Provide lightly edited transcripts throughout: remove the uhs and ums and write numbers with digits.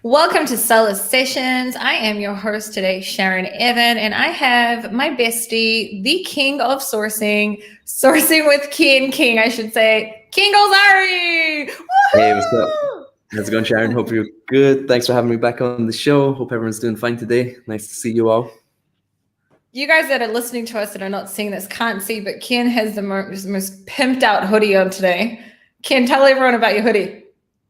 Welcome to Seller Sessions. I am your host today, Sharon Evan, and I have my bestie, the king of sourcing with Kian King, I should say, Kian Golzari. Hey, what's up? How's it going, Sharon? Hope you're good. Thanks for having me back on the show. Hope everyone's doing fine today. Nice to see you all. You guys that are listening to us that are not seeing this can't see, but Kian has the most pimped out hoodie on today. Kian, tell everyone about your hoodie.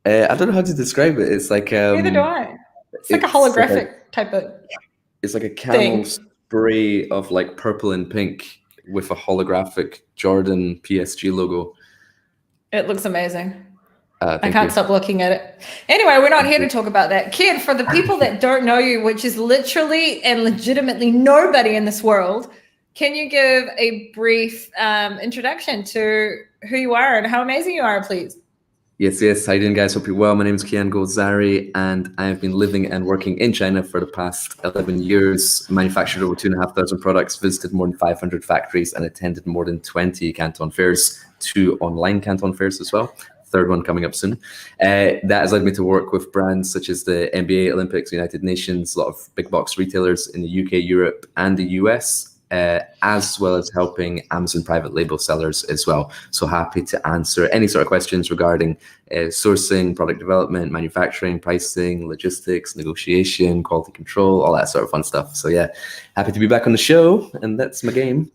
I don't know how to describe it. It's like neither do I. It's like a holographic type of. It's like a camel spray of like purple and pink with a holographic Jordan PSG logo. It looks amazing. I can't stop looking at it. Anyway, we're not here to talk about that. Kian, for the people that don't know you, which is literally and legitimately nobody in this world, can you give a brief introduction to who you are and how amazing you are, please? Yes. How you doing, guys? Hope you're well. My name is Kian Golzari, and I have been living and working in China for the past 11 years, manufactured over 2,500 products, visited more than 500 factories, and attended more than 20 Canton fairs, 2 online Canton fairs as well. Third one coming up soon. That has led me to work with brands such as the NBA, Olympics, United Nations, a lot of big box retailers in the UK, Europe, and the US, as well as helping Amazon private label sellers as well. So happy to answer any sort of questions regarding sourcing, product development, manufacturing, pricing, logistics, negotiation, quality control, all that sort of fun stuff. So yeah, happy to be back on the show, and that's my game.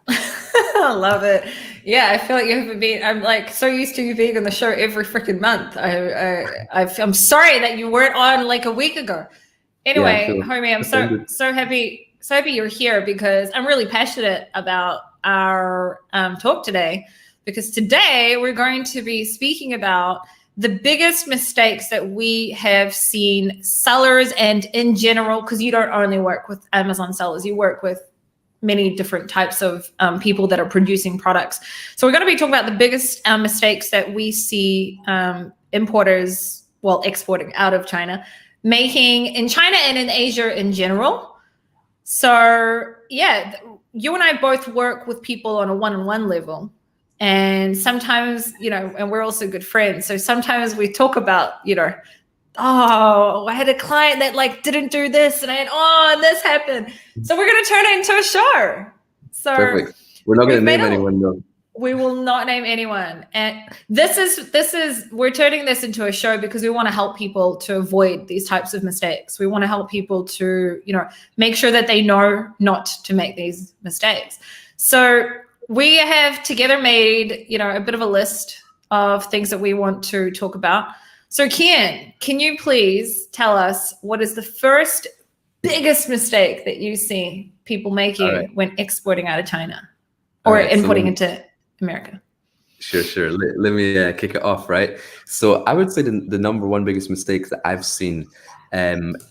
I love it. Yeah, I feel like you haven't been. I'm like so used to you being on the show every freaking month. I'm sorry that you weren't on like a week ago. Anyway, homie, I'm so happy you're here because I'm really passionate about our talk today. Because today we're going to be speaking about the biggest mistakes that we have seen sellers and in general, because you don't only work with Amazon sellers, you work with many different types of people that are producing products. So we're going to be talking about the biggest mistakes that we see importers, exporting out of China, making in China and in Asia in general. So yeah, you and I both work with people on a one-on-one level. And sometimes, and we're also good friends. So sometimes we talk about, oh, I had a client that didn't do this, and this happened. So we're going to turn it into a show. So perfect. We're not going to name anyone though. We will not name anyone. And we're turning this into a show because we want to help people to avoid these types of mistakes. We want to help people to, make sure that they know not to make these mistakes. So we have together made, a bit of a list of things that we want to talk about. So Kian, can you please tell us what is the first biggest mistake that you see people making when exporting out of China or importing into America? Sure. Let me kick it off, right? So I would say the number one biggest mistake that I've seen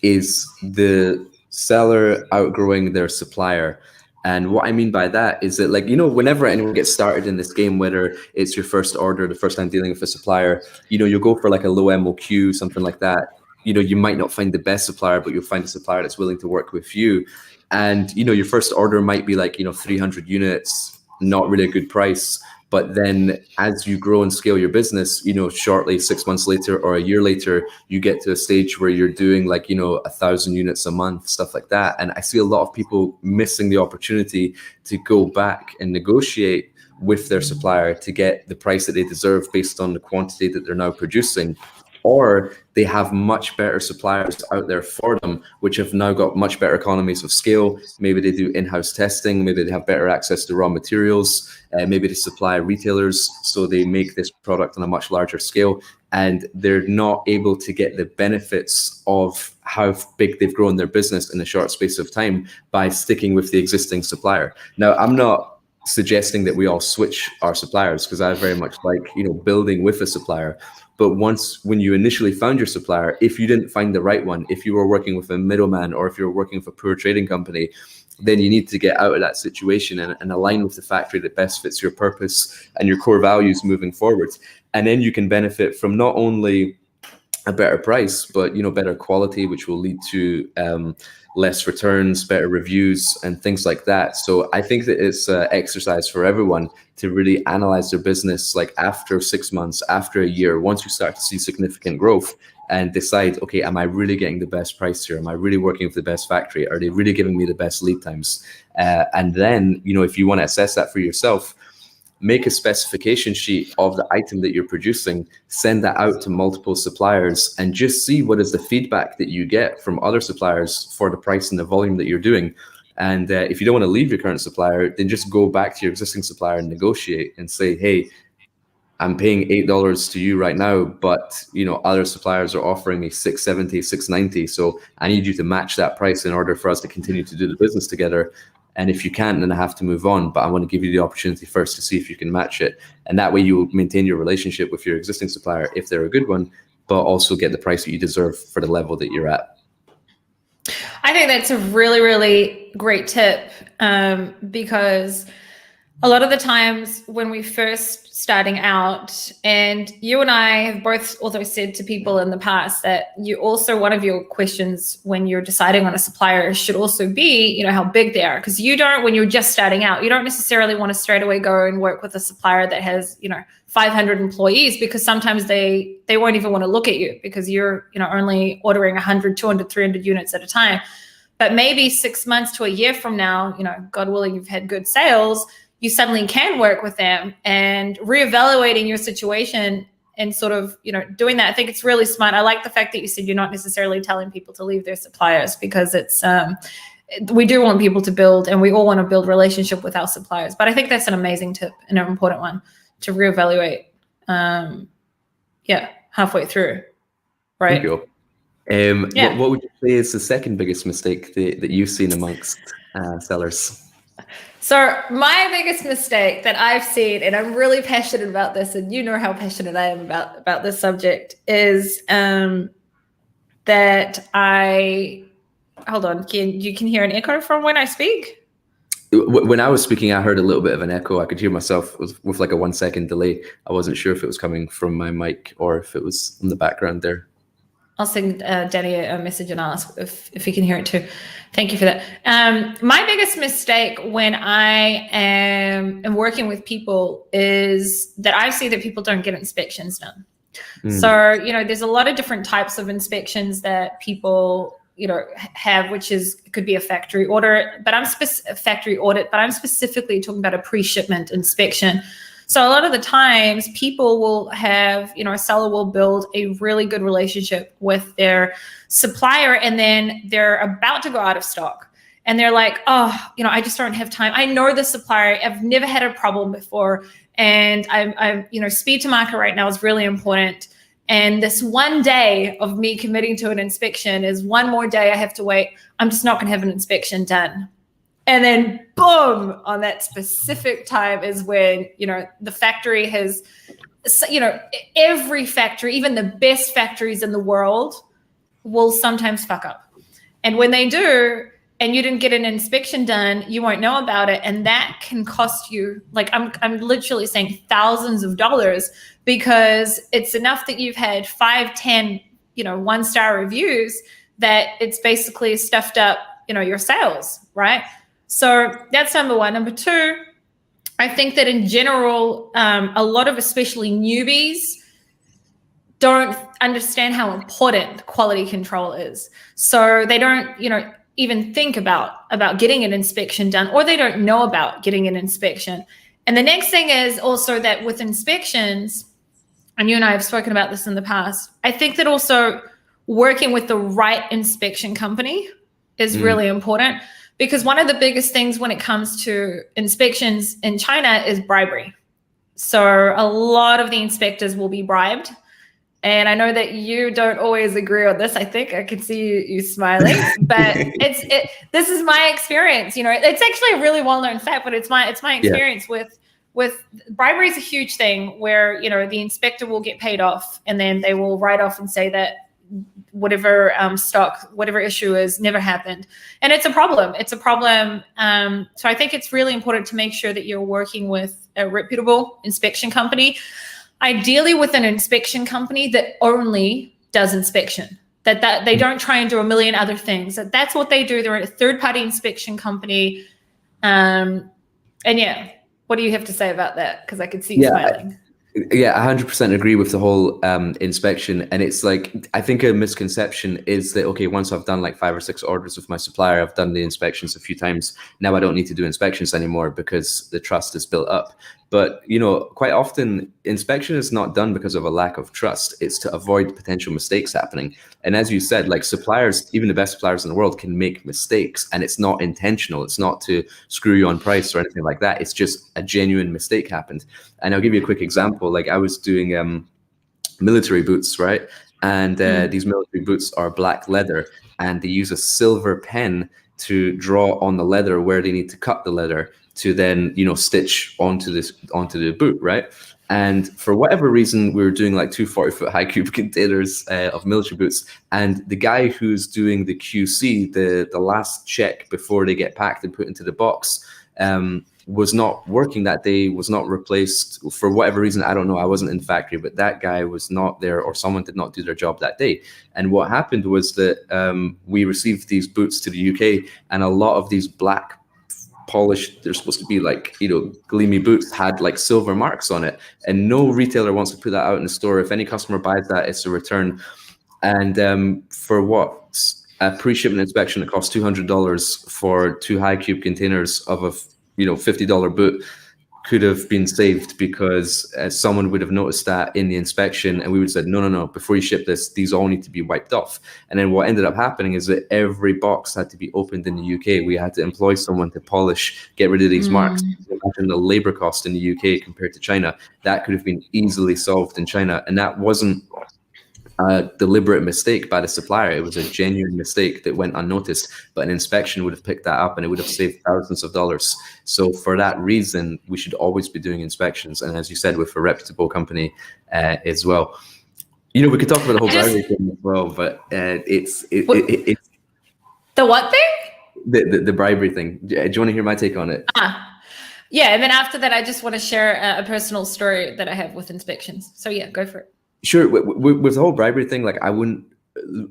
is the seller outgrowing their supplier. And what I mean by that is that, whenever anyone gets started in this game, whether it's your first order, the first time dealing with a supplier, you'll go for like a low MOQ, something like that. You might not find the best supplier, but you'll find a supplier that's willing to work with you. And, your first order might be 300 units, not really a good price. But then as you grow and scale your business, shortly 6 months later or a year later, you get to a stage where you're doing 1,000 units a month, stuff like that. And I see a lot of people missing the opportunity to go back and negotiate with their supplier to get the price that they deserve based on the quantity that they're now producing. Or they have much better suppliers out there for them, which have now got much better economies of scale. Maybe they do in-house testing. Maybe they have better access to raw materials. Maybe they supply retailers, so they make this product on a much larger scale. And they're not able to get the benefits of how big they've grown their business in a short space of time by sticking with the existing supplier. Now, I'm not suggesting that we all switch our suppliers, because I very much like, building with a supplier. But when you initially found your supplier, if you didn't find the right one, if you were working with a middleman or if you were working with a poor trading company, then you need to get out of that situation and align with the factory that best fits your purpose and your core values moving forward. And then you can benefit from not only a better price, but better quality, which will lead to less returns, better reviews, and things like that. So I think that it's an exercise for everyone to really analyze their business, like after 6 months, after a year, once you start to see significant growth, and decide, okay, am I really getting the best price here? Am I really working with the best factory? Are they really giving me the best lead times? And then, if you want to assess that for yourself, make a specification sheet of the item that you're producing, send that out to multiple suppliers, and just see what is the feedback that you get from other suppliers for the price and the volume that you're doing. And if you don't want to leave your current supplier, then just go back to your existing supplier and negotiate and say, hey, I'm paying $8 to you right now, but other suppliers are offering me $6.70, $6.90. So I need you to match that price in order for us to continue to do the business together. And if you can't, then I have to move on. But I want to give you the opportunity first to see if you can match it. And that way you will maintain your relationship with your existing supplier if they're a good one, but also get the price that you deserve for the level that you're at. I think that's a really, really great tip, because a lot of the times when we first starting out, and you and I have both also said to people in the past that you also, one of your questions when you're deciding on a supplier should also be, how big they are. Because when you're just starting out, you don't necessarily want to straight away go and work with a supplier that has, 500 employees, because sometimes they won't even want to look at you because you're, only ordering 100, 200, 300 units at a time. But maybe 6 months to a year from now, God willing, you've had good sales, you suddenly can work with them, and reevaluating your situation and sort of, doing that. I think it's really smart. I like the fact that you said you're not necessarily telling people to leave their suppliers, because it's, we do want people to build, and we all want to build relationship with our suppliers. But I think that's an amazing tip and an important one to reevaluate. Halfway through, right? Thank you. What would you say is the second biggest mistake that you've seen amongst sellers? So my biggest mistake that I've seen, and I'm really passionate about this, and how passionate I am about this subject, is that hold on, you can hear an echo from when I speak? When I was speaking, I heard a little bit of an echo. I could hear myself with like a 1 second delay. I wasn't sure if it was coming from my mic or if it was in the background there. I'll send Danny a message and ask if he can hear it too. Thank you for that. My biggest mistake when I am working with people is that I see that people don't get inspections done. So, there's a lot of different types of inspections that people, have, which could be a factory audit, but I'm specifically talking about a pre-shipment inspection. So a lot of the times people will have, a seller will build a really good relationship with their supplier, and then they're about to go out of stock. And they're like, oh, I just don't have time. I know the supplier. I've never had a problem before. And I'm speed to market right now is really important. And this one day of me committing to an inspection is one more day I have to wait. I'm just not going to have an inspection done. And then boom, on that specific time is when, the factory has, every factory, even the best factories in the world, will sometimes fuck up. And when they do, and you didn't get an inspection done, you won't know about it. And that can cost you, like I'm literally saying thousands of dollars, because it's enough that you've had 5, 10, 1-star reviews that it's basically stuffed up, your sales, right? So that's number one. Number two, I think that in general, a lot of especially newbies don't understand how important quality control is. So they don't, even think about getting an inspection done, or they don't know about getting an inspection. And the next thing is also that with inspections, and you and I have spoken about this in the past, I think that also working with the right inspection company is really important. Because one of the biggest things when it comes to inspections in China is bribery. So a lot of the inspectors will be bribed. And I know that you don't always agree on this. I think I can see you smiling, but this is my experience. It's actually a really well-known fact, but it's my experience with bribery is a huge thing where, the inspector will get paid off, and then they will write off and say that whatever whatever issue is never happened. And it's a problem. So I think it's really important to make sure that you're working with a reputable inspection company, ideally with an inspection company that only does inspection. That they don't try and do a million other things. That's what they do. They're a third-party inspection company. And yeah, what do you have to say about that? Because I could see you smiling. Yeah, 100% agree with the whole inspection. And it's like, I think a misconception is that, okay, once I've done like 5 or 6 orders with my supplier, I've done the inspections a few times. Now I don't need to do inspections anymore because the trust is built up. But, you know, quite often inspection is not done because of a lack of trust. It's to avoid potential mistakes happening. And as you said, like suppliers, even the best suppliers in the world can make mistakes, and it's not intentional. It's not to screw you on price or anything like that. It's just a genuine mistake happened. And I'll give you a quick example. Like I was doing military boots, right? And these military boots are black leather, and they use a silver pen to draw on the leather where they need to cut the leather to then, you know, stitch onto the boot, right? And for whatever reason, we were doing like 2 40-foot high cube containers of military boots. And the guy who's doing the QC, the last check before they get packed and put into the box, was not working that day, was not replaced for whatever reason. I don't know. I wasn't in the factory, but that guy was not there, or someone did not do their job that day. And what happened was that we received these boots to the UK, and a lot of these black polished, they're supposed to be like, you know, gleamy boots, had like silver marks on it, and no retailer wants to put that out in the store. If any customer buys that, it's a return. And for what, a pre-shipment inspection that costs $200 for 2 high cube containers of a $50 boot could have been saved because someone would have noticed that in the inspection, and we would have said, no, before you ship this, these all need to be wiped off. And then what ended up happening is that every box had to be opened in the UK. We had to employ someone to polish, get rid of these marks. Imagine the labor cost in the UK compared to China. That could have been easily solved in China. And that wasn't a deliberate mistake by the supplier. It was a genuine mistake that went unnoticed, but an inspection would have picked that up and it would have saved thousands of dollars. So for that reason, we should always be doing inspections. And as you said, with a reputable company as well. You know, we could talk about the whole bribery thing as well, but it's the what thing? The bribery thing. Do you want to hear my take on it? Yeah, and then after that, I just want to share a personal story that I have with inspections. So yeah, go for it. Sure. With the whole bribery thing, like I wouldn't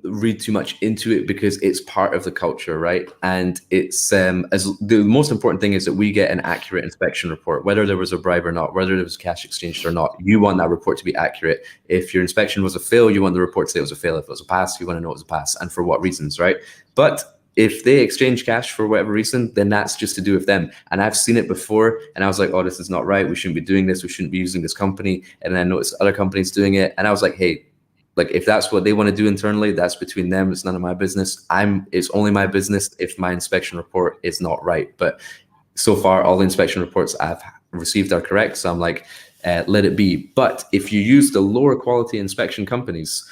read too much into it because it's part of the culture, right? And it's as the most important thing is that we get an accurate inspection report, whether there was a bribe or not, whether there was cash exchanged or not. You want that report to be accurate. If your inspection was a fail, you want the report to say it was a fail. If it was a pass, you want to know it was a pass, and for what reasons, right? But if they exchange cash for whatever reason, then that's just to do with them. And I've seen it before, and I was like, oh, this is not right. We shouldn't be doing this. We shouldn't be using this company. And then I noticed other companies doing it. And I was like, hey, like if that's what they want to do internally, that's between them. It's none of my business. It's only my business if my inspection report is not right. But so far, all the inspection reports I've received are correct. So I'm like, let it be. But if you use the lower quality inspection companies,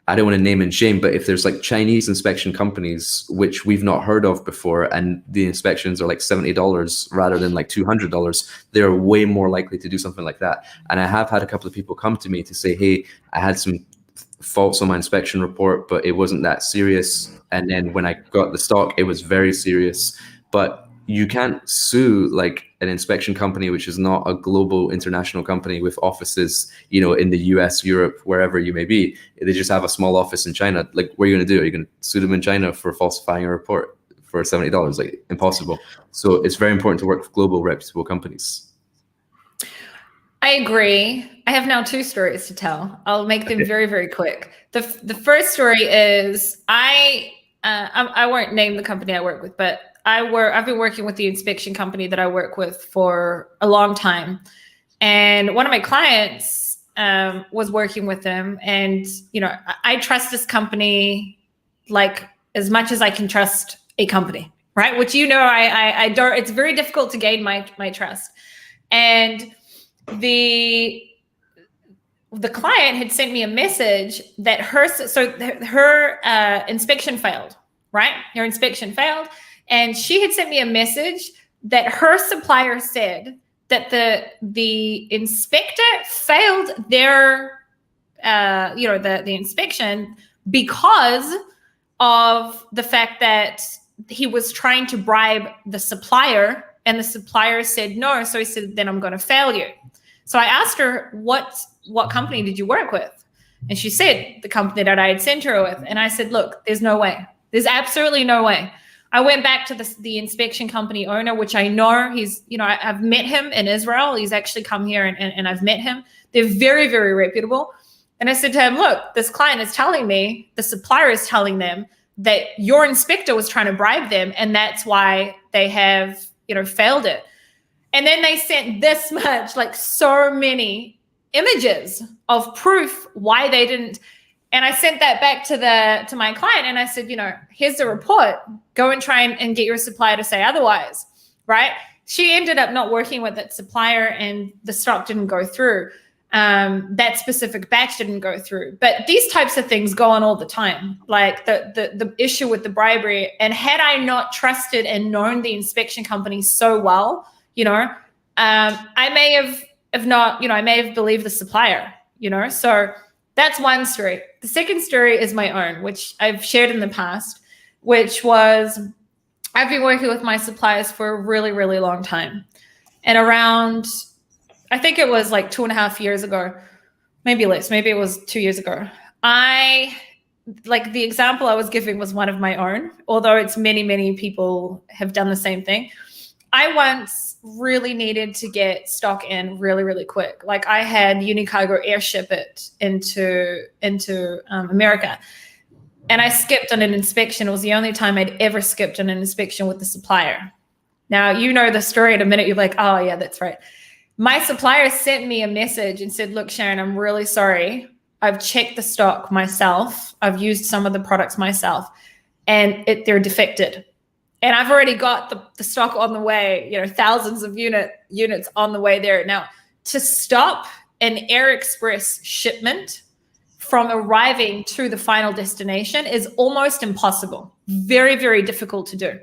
I don't want to name and shame, but if there's like Chinese inspection companies, which we've not heard of before, and the inspections are like $70 rather than like $200, they're way more likely to do something like that. And I have had a couple of people come to me to say, hey, I had some faults on my inspection report, but it wasn't that serious. And then when I got the stock, it was very serious. But you can't sue like an inspection company, which is not a global international company with offices, you know, in the US, Europe, wherever you may be. They just have a small office in China. Like, what are you going to do? Are you going to sue them in China for falsifying a report for $70? Like, impossible. So it's very important to work with global reputable companies. I agree. I have now 2 stories to tell. I'll make them very, very quick. The first story is I won't name the company I work with, but I've been working with the inspection company that I work with for a long time. And one of my clients was working with them. And, you know, I trust this company like as much as I can trust a company, right? Which, you know, I don't, it's very difficult to gain my trust. And the client had sent me a message that her inspection failed, right? Her inspection failed. And she had sent me a message that her supplier said that the inspector failed their, the inspection because of the fact that he was trying to bribe the supplier, and the supplier said no. So he said, then I'm going to fail you. So I asked her, what company did you work with? And she said the company that I had sent her with. And I said, look, there's no way. There's absolutely no way. I went back to the inspection company owner, which I know he's, I've met him in Israel. He's actually come here and I've met him. They're very, very reputable. And I said to him, look, this client is telling me, the supplier is telling them that your inspector was trying to bribe them. And that's why they have, failed it. And then they sent this much, like so many images of proof why they didn't. And I sent that back to my client and I said, here's the report. Go and try and get your supplier to say otherwise, right? She ended up not working with that supplier and the stock didn't go through. That specific batch didn't go through. But these types of things go on all the time, like the issue with the bribery. And had I not trusted and known the inspection company so well, I may have believed the supplier, so that's one story. The second story is my own, which I've shared in the past, which was I've been working with my suppliers for a really, really long time. And around, I think it was like 2.5 years ago, maybe less, maybe it was 2 years ago. The example I was giving was one of my own, although it's many, many people have done the same thing. I once really needed to get stock in really, really quick. Like I had Unicargo airship it into America. And I skipped on an inspection. It was the only time I'd ever skipped on an inspection with the supplier. Now, you know the story in a minute. You're like, oh, yeah, that's right. My supplier sent me a message and said, look, Sharon, I'm really sorry. I've checked the stock myself. I've used some of the products myself and they're defected. And I've already got the stock on the way, thousands of units on the way there. Now, to stop an Air Express shipment from arriving to the final destination is almost impossible. Very, very difficult to do.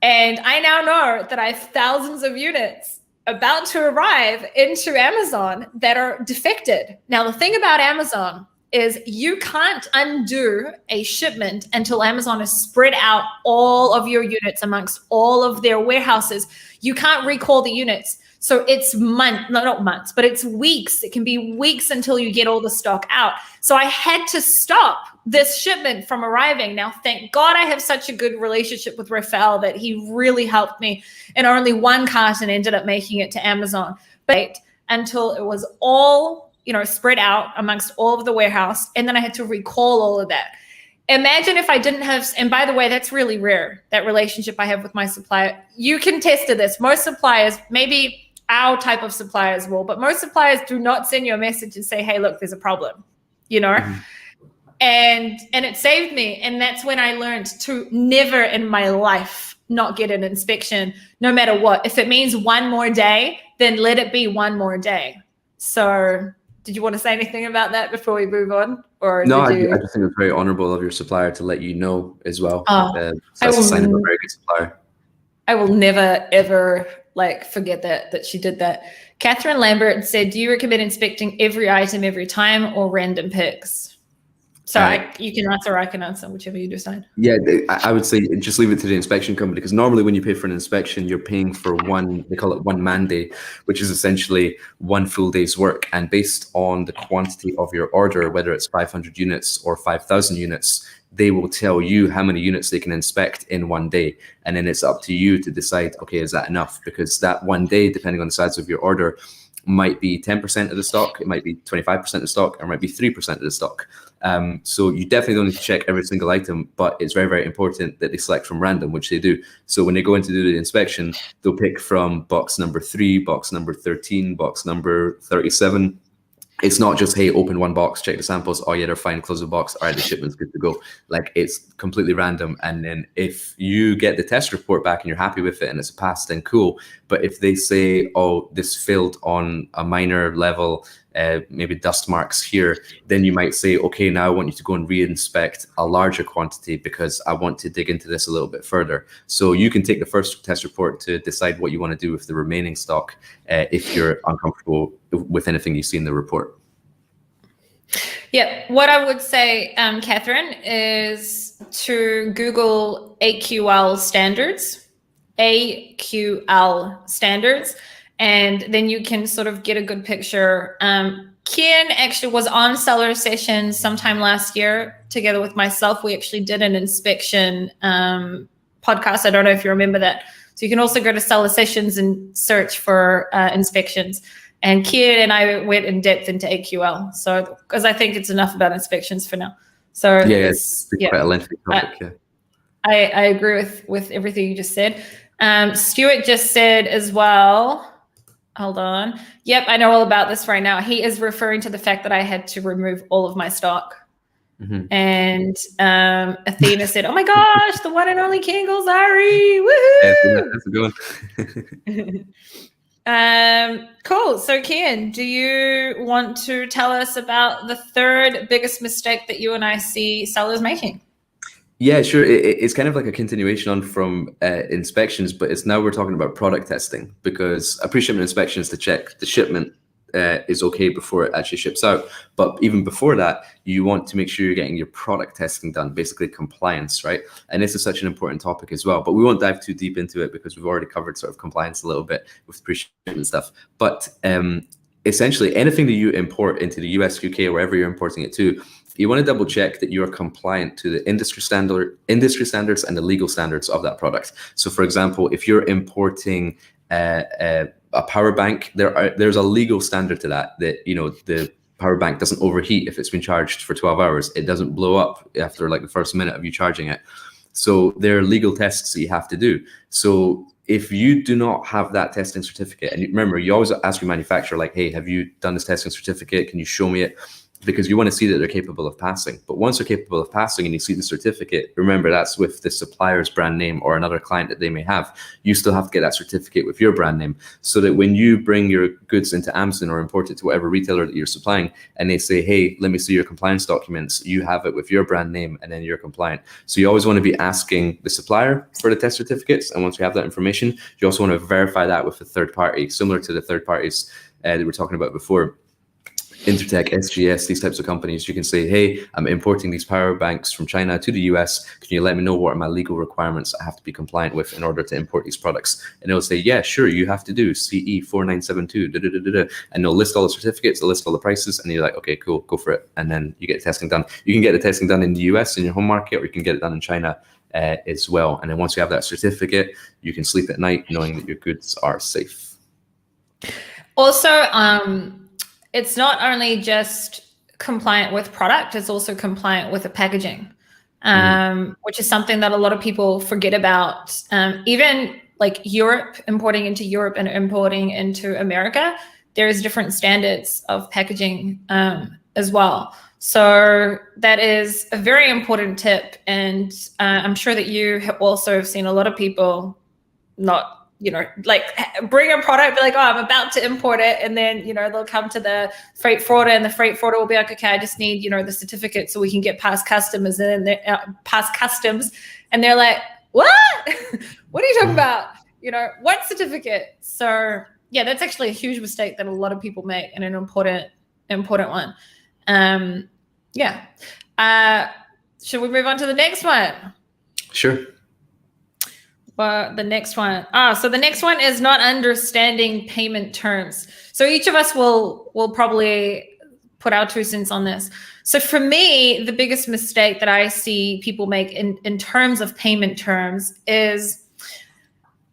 And I now know that I have thousands of units about to arrive into Amazon that are defected. Now, the thing about Amazon is you can't undo a shipment until Amazon has spread out all of your units amongst all of their warehouses. You can't recall the units. So it's not months, but it's weeks. It can be weeks until you get all the stock out. So I had to stop this shipment from arriving. Now, thank God I have such a good relationship with Rafael that he really helped me. And only one carton ended up making it to Amazon. But until it was all spread out amongst all of the warehouse. And then I had to recall all of that. Imagine if I didn't have, and by the way, that's really rare, that relationship I have with my supplier. You can test to this. Most suppliers, maybe our type of suppliers will, but most suppliers do not send you a message and say, hey, look, there's a problem, Mm-hmm. And it saved me. And that's when I learned to never in my life not get an inspection, no matter what. If it means one more day, then let it be one more day. So did you want to say anything about that before we move on? Or no, I just think it's very honorable of your supplier to let you know as well. So that's a sign of a very good supplier. I will never, ever forget that she did that. Catherine Lambert said, do you recommend inspecting every item every time or random picks? So you can answer, I can answer, whichever you decide. Yeah, I would say just leave it to the inspection company, because normally when you pay for an inspection, you're paying for they call it one man day, which is essentially one full day's work. And based on the quantity of your order, whether it's 500 units or 5,000 units, they will tell you how many units they can inspect in one day. And then it's up to you to decide, okay, is that enough? Because that one day, depending on the size of your order, might be 10% of the stock, it might be 25% of the stock, or it might be 3% of the stock. So you definitely don't need to check every single item, but it's very, very important that they select from random, which they do. So when they go in to do the inspection, they'll pick from box number 3, box number 13, box number 37. It's not just, hey, open one box, check the samples. Oh yeah, they're fine, close the box. All right, the shipment's good to go. It's completely random. And then if you get the test report back and you're happy with it and it's a pass, then cool. But if they say, oh, this failed on a minor level, maybe dust marks here, then you might say, okay, now I want you to go and re-inspect a larger quantity because I want to dig into this a little bit further. So you can take the first test report to decide what you want to do with the remaining stock if you're uncomfortable with anything you see in the report. Yeah, what I would say, Catherine, is to Google AQL standards, and then you can sort of get a good picture. Kian actually was on seller sessions sometime last year together with myself. We actually did an inspection podcast. I don't know if you remember that. So you can also go to seller sessions and search for inspections. And Kian and I went in depth into AQL. So because I think it's enough about inspections for now. So it's quite a lengthy topic. I agree with everything you just said. Stuart just said as well. Hold on. Yep, I know all about this right now. He is referring to the fact that I had to remove all of my stock. Mm-hmm. And Athena said, "Oh my gosh, the one and only Kian Golzari! Woohoo!" That's a good one. Cool. So, Kian, do you want to tell us about the third biggest mistake that you and I see sellers making? Yeah, sure. It's kind of like a continuation on from inspections, but it's now we're talking about product testing, because a pre-shipment inspection is to check the shipment is okay before it actually ships out. But even before that, you want to make sure you're getting your product testing done, basically compliance, right? And this is such an important topic as well, but we won't dive too deep into it because we've already covered sort of compliance a little bit with pre-shipment stuff. But essentially anything that you import into the US, UK, or wherever you're importing it to, you want to double check that you're compliant to the industry standards and the legal standards of that product. So for example, if you're importing a power bank, there's a legal standard to that, you know, the power bank doesn't overheat if it's been charged for 12 hours. It doesn't blow up after like the first minute of you charging it. So there are legal tests that you have to do. So if you do not have that testing certificate, and remember, you always ask your manufacturer, like, hey, have you done this testing certificate? Can you show me it? Because you want to see that they're capable of passing. But once they're capable of passing and you see the certificate, remember that's with the supplier's brand name or another client that they may have. You still have to get that certificate with your brand name, so that when you bring your goods into Amazon or import it to whatever retailer that you're supplying, and they say, hey, let me see your compliance documents, you have it with your brand name and then you're compliant. So you always want to be asking the supplier for the test certificates. And once you have that information, you also want to verify that with a third party, similar to the third parties that we were talking about before. Intertech, SGS, these types of companies, you can say, hey, I'm importing these power banks from China to the US. Can you let me know what are my legal requirements I have to be compliant with in order to import these products? And they'll say, yeah, sure, you have to do CE 4972, and they'll list all the certificates, they'll list all the prices, and you're like, okay, cool, go for it. And then you get testing done. You can get the testing done in the US in your home market, or you can get it done in China as well. And then once you have that certificate, you can sleep at night knowing that your goods are safe. Also, it's not only just compliant with product, it's also compliant with the packaging, which is something that a lot of people forget about. Even like Europe, importing into Europe and importing into America, there's different standards of packaging as well. So that is a very important tip. And I'm sure that you have also seen a lot of people not, you know, like bring a product, be like, oh, I'm about to import it. And then, you know, they'll come to the freight forwarder and the freight forwarder will be like, okay, I just need, you know, the certificate so we can get past customs. And then they're past customs. And they're like, what? What are you talking about? You know, what certificate? So yeah, that's actually a huge mistake that a lot of people make, and an important one. Yeah. Should we move on to the next one? Sure. The next one. So the next one is not understanding payment terms. So each of us will probably put our 2 cents on this. So for me, the biggest mistake that I see people make in terms of payment terms is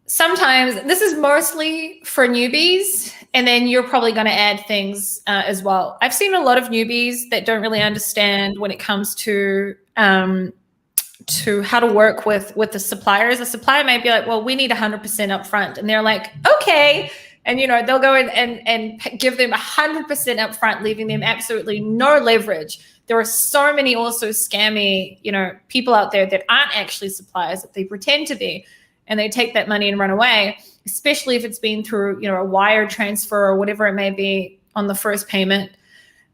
sometimes, this is mostly for newbies, and then you're probably going to add things as well. I've seen a lot of newbies that don't really understand when it comes to how to work with the suppliers. A supplier may be like, well, we need 100% upfront. And they're like, okay. And, you know, they'll go in and give them 100% upfront, leaving them absolutely no leverage. There are so many also scammy, you know, people out there that aren't actually suppliers, that they pretend to be, and they take that money and run away, especially if it's been through, you know, a wire transfer or whatever it may be on the first payment.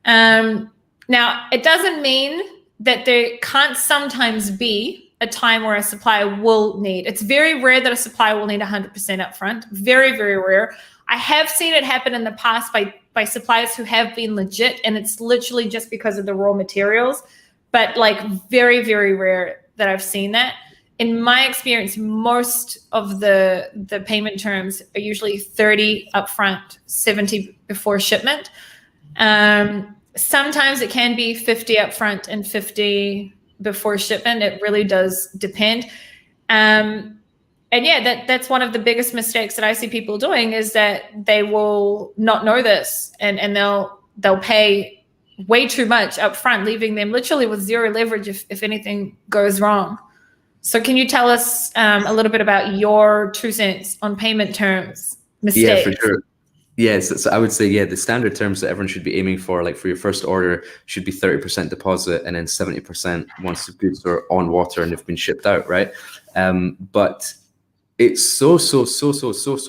Now, it doesn't mean that there can't sometimes be a time where a supplier will need. It's very rare that a supplier will need 100% upfront. Very, very rare. I have seen it happen in the past by suppliers who have been legit, and it's literally just because of the raw materials. But like very, very rare that I've seen that. In my experience, most of the payment terms are usually 30 upfront, 70 before shipment. Sometimes it can be 50 upfront and 50 before shipment. It really does depend. And yeah, that's one of the biggest mistakes that I see people doing, is that they will not know this, and they'll pay way too much upfront, leaving them literally with zero leverage if anything goes wrong. So can you tell us a little bit about your 2 cents on payment terms mistakes? Yeah, for sure. Yes, so I would say, yeah, the standard terms that everyone should be aiming for, like for your first order, should be 30% deposit and then 70% once the goods are on water and they've been shipped out, right? But it's so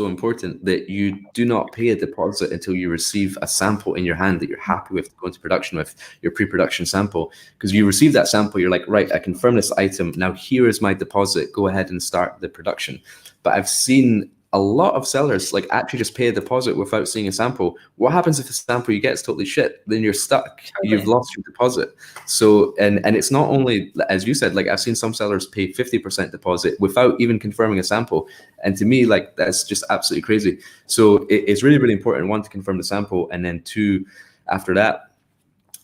important that you do not pay a deposit until you receive a sample in your hand that you're happy with to go into production with, your pre-production sample. Because you receive that sample, you're like, right, I confirm this item. Now here is my deposit. Go ahead and start the production. But I've seen a lot of sellers like actually just pay a deposit without seeing a sample. What happens if the sample you get is totally shit? Then you're stuck. You've lost your deposit. So, and it's not only, as you said, like I've seen some sellers pay 50% deposit without even confirming a sample. And to me, like that's just absolutely crazy. So it's really, really important, one, to confirm the sample, and then two, after that,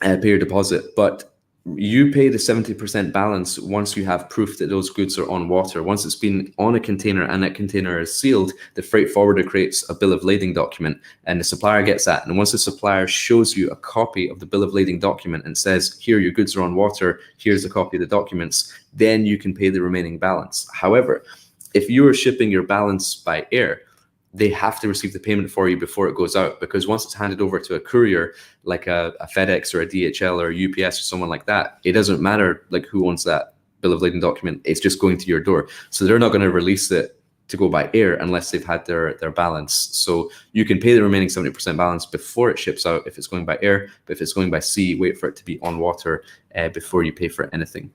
pay your deposit. But you pay the 70% balance once you have proof that those goods are on water. Once it's been on a container and that container is sealed, the freight forwarder creates a bill of lading document and the supplier gets that. And once the supplier shows you a copy of the bill of lading document and says, here, your goods are on water, here's a copy of the documents, then you can pay the remaining balance. However, if you are shipping your balance by air, they have to receive the payment for you before it goes out, because once it's handed over to a courier, like a FedEx or a DHL or a UPS or someone like that, it doesn't matter like who owns that bill of lading document. It's just going to your door. So they're not going to release it to go by air unless they've had their balance. So you can pay the remaining 70% balance before it ships out if it's going by air. But if it's going by sea, wait for it to be on water before you pay for anything.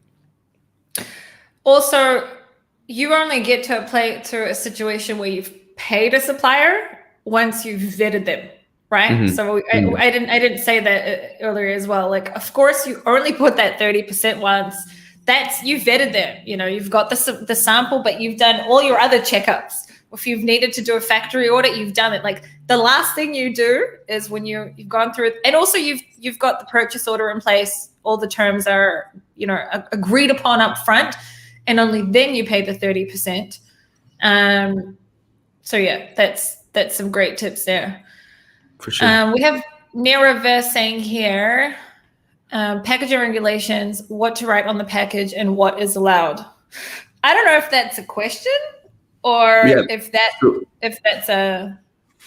Also, you only get to a situation where you've paid a supplier once you've vetted them, right? Mm-hmm. So I didn't say that earlier as well. Like, of course, you only put that 30% once. That's, you vetted them. You know, you've got the sample, but you've done all your other checkups. If you've needed to do a factory audit, you've done it. Like, the last thing you do is when you've gone through it, and also you've got the purchase order in place. All the terms are, you know, agreed upon up front, and only then you pay the 30%. So yeah, that's some great tips there. For sure. We have Niraver saying here, packaging regulations, what to write on the package and what is allowed. I don't know if that's a question or if that's a.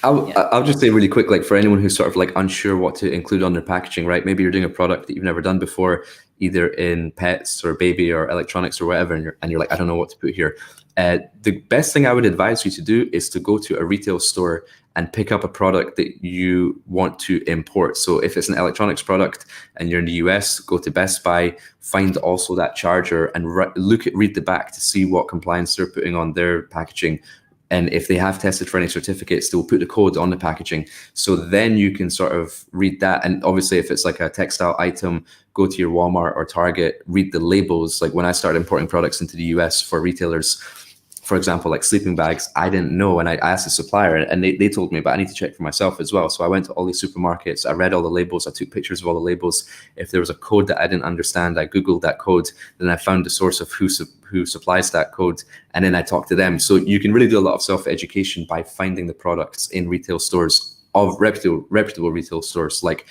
I'll just say really quick, like for anyone who's sort of like unsure what to include on their packaging, right? Maybe you're doing a product that you've never done before, either in pets or baby or electronics or whatever, and you're like, I don't know what to put here. The best thing I would advise you to do is to go to a retail store and pick up a product that you want to import. So if it's an electronics product and you're in the US, go to Best Buy, find also that charger and read the back to see what compliance they're putting on their packaging. And if they have tested for any certificates, they'll put the code on the packaging. So then you can sort of read that. And obviously, if it's like a textile item, go to your Walmart or Target, read the labels. Like when I started importing products into the US for retailers, for example, like sleeping bags, I didn't know. And I asked the supplier and they told me, but I need to check for myself as well. So I went to all these supermarkets, I read all the labels, I took pictures of all the labels. If there was a code that I didn't understand, I Googled that code, then I found the source of who supplies that code, and then I talked to them. So you can really do a lot of self-education by finding the products in retail stores of reputable retail stores like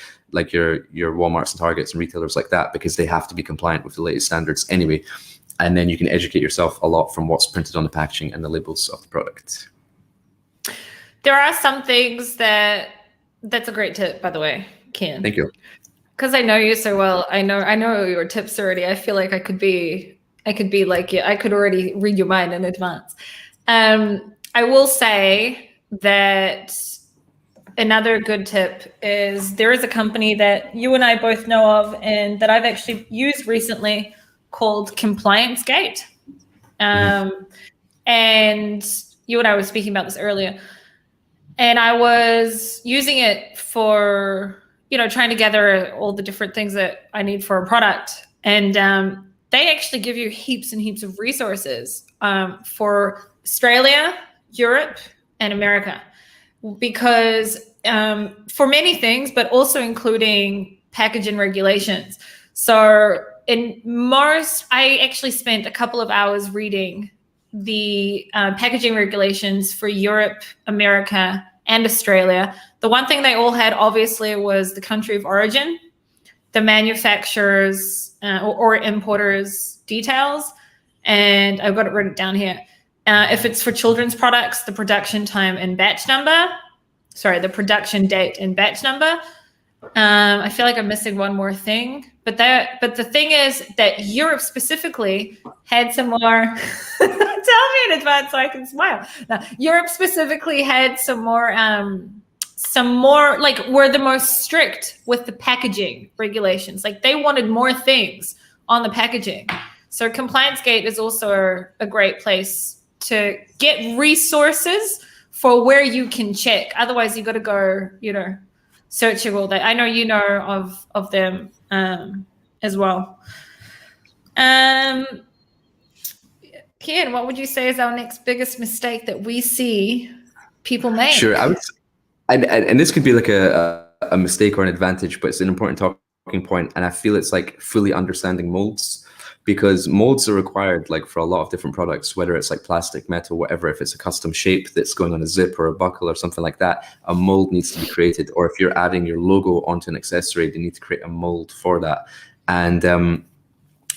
your Walmarts and Targets and retailers like that, because they have to be compliant with the latest standards anyway. And then you can educate yourself a lot from what's printed on the packaging and the labels of the product. There are some things that's a great tip, by the way, Kian. Thank you. Because I know you so well. I know your tips already. I feel like I could be like you. I could already read your mind in advance. I will say that another good tip is there is a company that you and I both know of and that I've actually used recently called Compliance Gate. And you and I were speaking about this earlier. And I was using it for, trying to gather all the different things that I need for a product. And they actually give you heaps and heaps of resources for Australia, Europe, and America. because for many things, but also including packaging regulations. So I actually spent a couple of hours reading the packaging regulations for Europe, America, and Australia. The one thing they all had, obviously, was the country of origin, the manufacturer's or importer's details, and I've got it written down here. If it's for children's products, the production time and batch number. Sorry, the production date and batch number. I feel like I'm missing one more thing, but the thing is that Europe specifically had some more. Tell me in advance so I can smile. No, Europe specifically had some more, like, were the most strict with the packaging regulations. Like, they wanted more things on the packaging. So Compliance Gate is also a great place to get resources for where you can check. Otherwise, you got to go, searching all that. I know you know of them as well. Kian, what would you say is our next biggest mistake that we see people make? Sure, I would, and this could be like a mistake or an advantage, but it's an important talking point, and I feel it's like fully understanding molds. Because molds are required like for a lot of different products, whether it's like plastic, metal, whatever. If it's a custom shape that's going on a zip or a buckle or something like that, a mold needs to be created. Or if you're adding your logo onto an accessory, they need to create a mold for that. And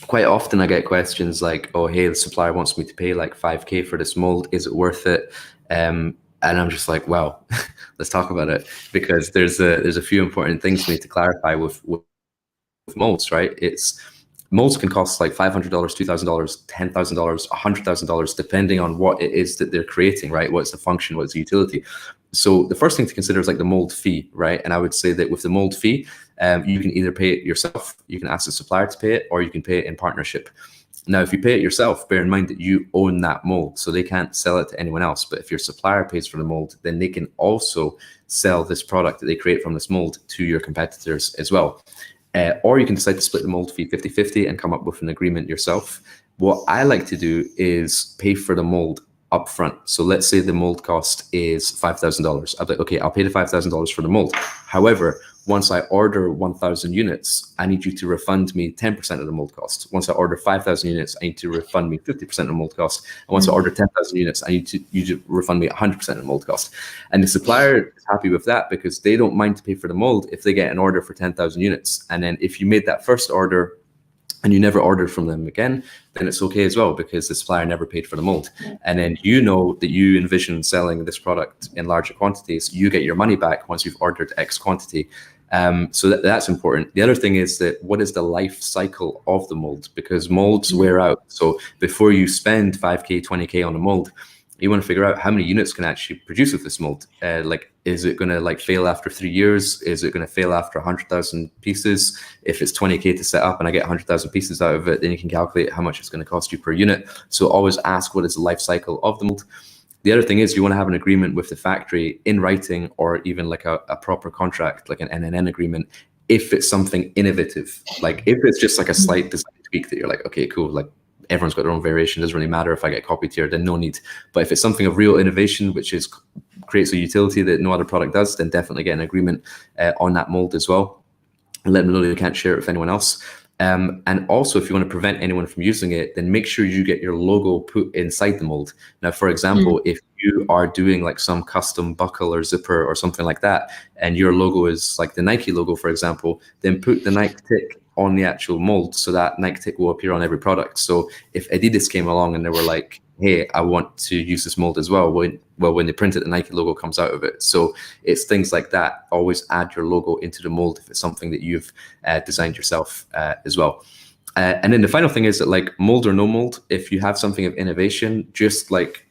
quite often I get questions like, oh, hey, the supplier wants me to pay like 5K for this mold. Is it worth it? And I'm just like, well, let's talk about it, because there's a few important things we need to clarify with molds, right? Molds can cost like $500, $2,000, $10,000, $100,000, depending on what it is that they're creating, right? What's the function, what's the utility? So the first thing to consider is like the mold fee, right? And I would say that with the mold fee, you can either pay it yourself, you can ask the supplier to pay it, or you can pay it in partnership. Now, if you pay it yourself, bear in mind that you own that mold, so they can't sell it to anyone else. But if your supplier pays for the mold, then they can also sell this product that they create from this mold to your competitors as well. Or you can decide to split the mold fee 50-50 and come up with an agreement yourself. What I like to do is pay for the mold upfront. So let's say the mold cost is $5,000. I'm like, okay, I'll pay the $5,000 for the mold. However, once I order 1,000 units, I need you to refund me 10% of the mold cost. Once I order 5,000 units, I need to refund me 50% of the mold cost. And once I order 10,000 units, I need you to refund me 100% of the mold cost. And the supplier is happy with that because they don't mind to pay for the mold if they get an order for 10,000 units. And then if you made that first order and you never ordered from them again, then it's okay as well, because the supplier never paid for the mold. And then you know that you envision selling this product in larger quantities. You get your money back once you've ordered X quantity. So that's important. The other thing is that what is the life cycle of the mold? Because molds wear out. So before you spend 5K, 20K on a mold, you want to figure out how many units can actually produce with this mold. Like, is it going to like fail after 3 years? Is it going to fail after 100,000 pieces? If it's 20K to set up and I get 100,000 pieces out of it, then you can calculate how much it's going to cost you per unit. So always ask what is the life cycle of the mold. The other thing is you want to have an agreement with the factory in writing, or even like a proper contract, like an NNN agreement, if it's something innovative. Like if it's just like a slight design tweak that you're like, okay, cool, like everyone's got their own variation, doesn't really matter if I get copied here, then no need. But if it's something of real innovation, which is creates a utility that no other product does, then definitely get an agreement on that mold as well, and let them know they can't share it with anyone else. And also, if you want to prevent anyone from using it, then make sure you get your logo put inside the mold. Now, for example, if you are doing like some custom buckle or zipper or something like that, and your logo is like the Nike logo, for example, then put the Nike tick on the actual mold so that Nike tick will appear on every product. So if Adidas came along and they were like, hey, I want to use this mold as well, when they print it, the Nike logo comes out of it. So it's things like that. Always add your logo into the mold if it's something that you've designed yourself as well. And then the final thing is that, like, mold or no mold, if you have something of innovation, just like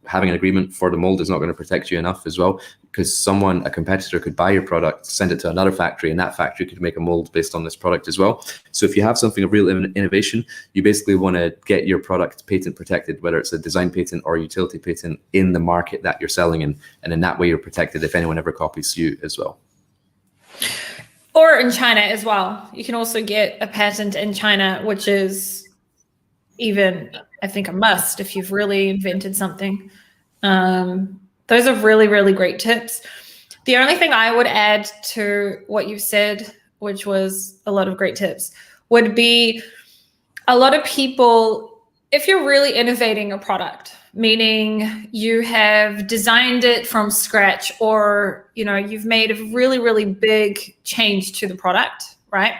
having an agreement for the mold is not going to protect you enough as well, because a competitor could buy your product, send it to another factory, and that factory could make a mold based on this product as well. So if you have something of real innovation, you basically want to get your product patent protected, whether it's a design patent or a utility patent, in the market that you're selling in. And in that way, you're protected if anyone ever copies you as well. Or in China as well. You can also get a patent in China, which is even, I think, a must if you've really invented something. Those are really, really great tips. The only thing I would add to what you've said, which was a lot of great tips, would be a lot of people, if you're really innovating a product, meaning you have designed it from scratch, or you've made a really, really big change to the product, right?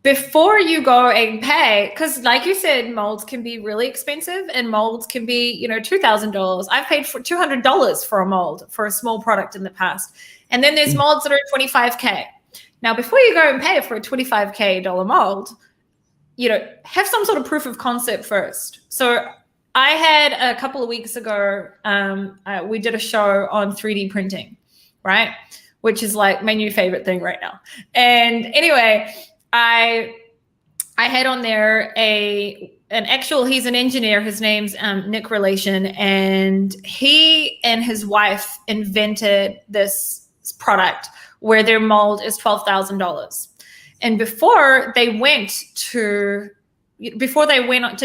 Before you go and pay, because like you said, molds can be really expensive, and molds can be, $2,000. I've paid for $200 for a mold for a small product in the past. And then there's molds that are $25K. Now, before you go and pay for a $25K mold, have some sort of proof of concept first. So I had a couple of weeks ago, we did a show on 3D printing, right? Which is like my new favorite thing right now. And anyway, I had on there he's an engineer. His name's Nick Relation, and he and his wife invented this product where their mold is $12,000. And before they went to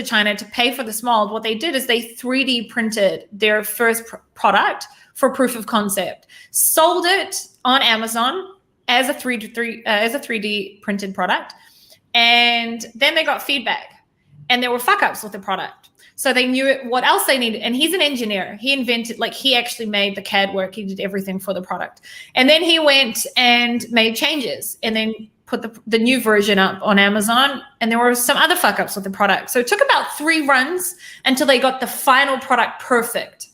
China to pay for this mold, what they did is they 3D printed their first product for proof of concept, sold it on Amazon as a 3D printed product, and then they got feedback, and there were fuck ups with the product. So they knew what else they needed. And he's an engineer. He invented, he actually made the CAD work. He did everything for the product. And then he went and made changes, and then put the new version up on Amazon, and there were some other fuck ups with the product. So it took about 3 runs until they got the final product perfect.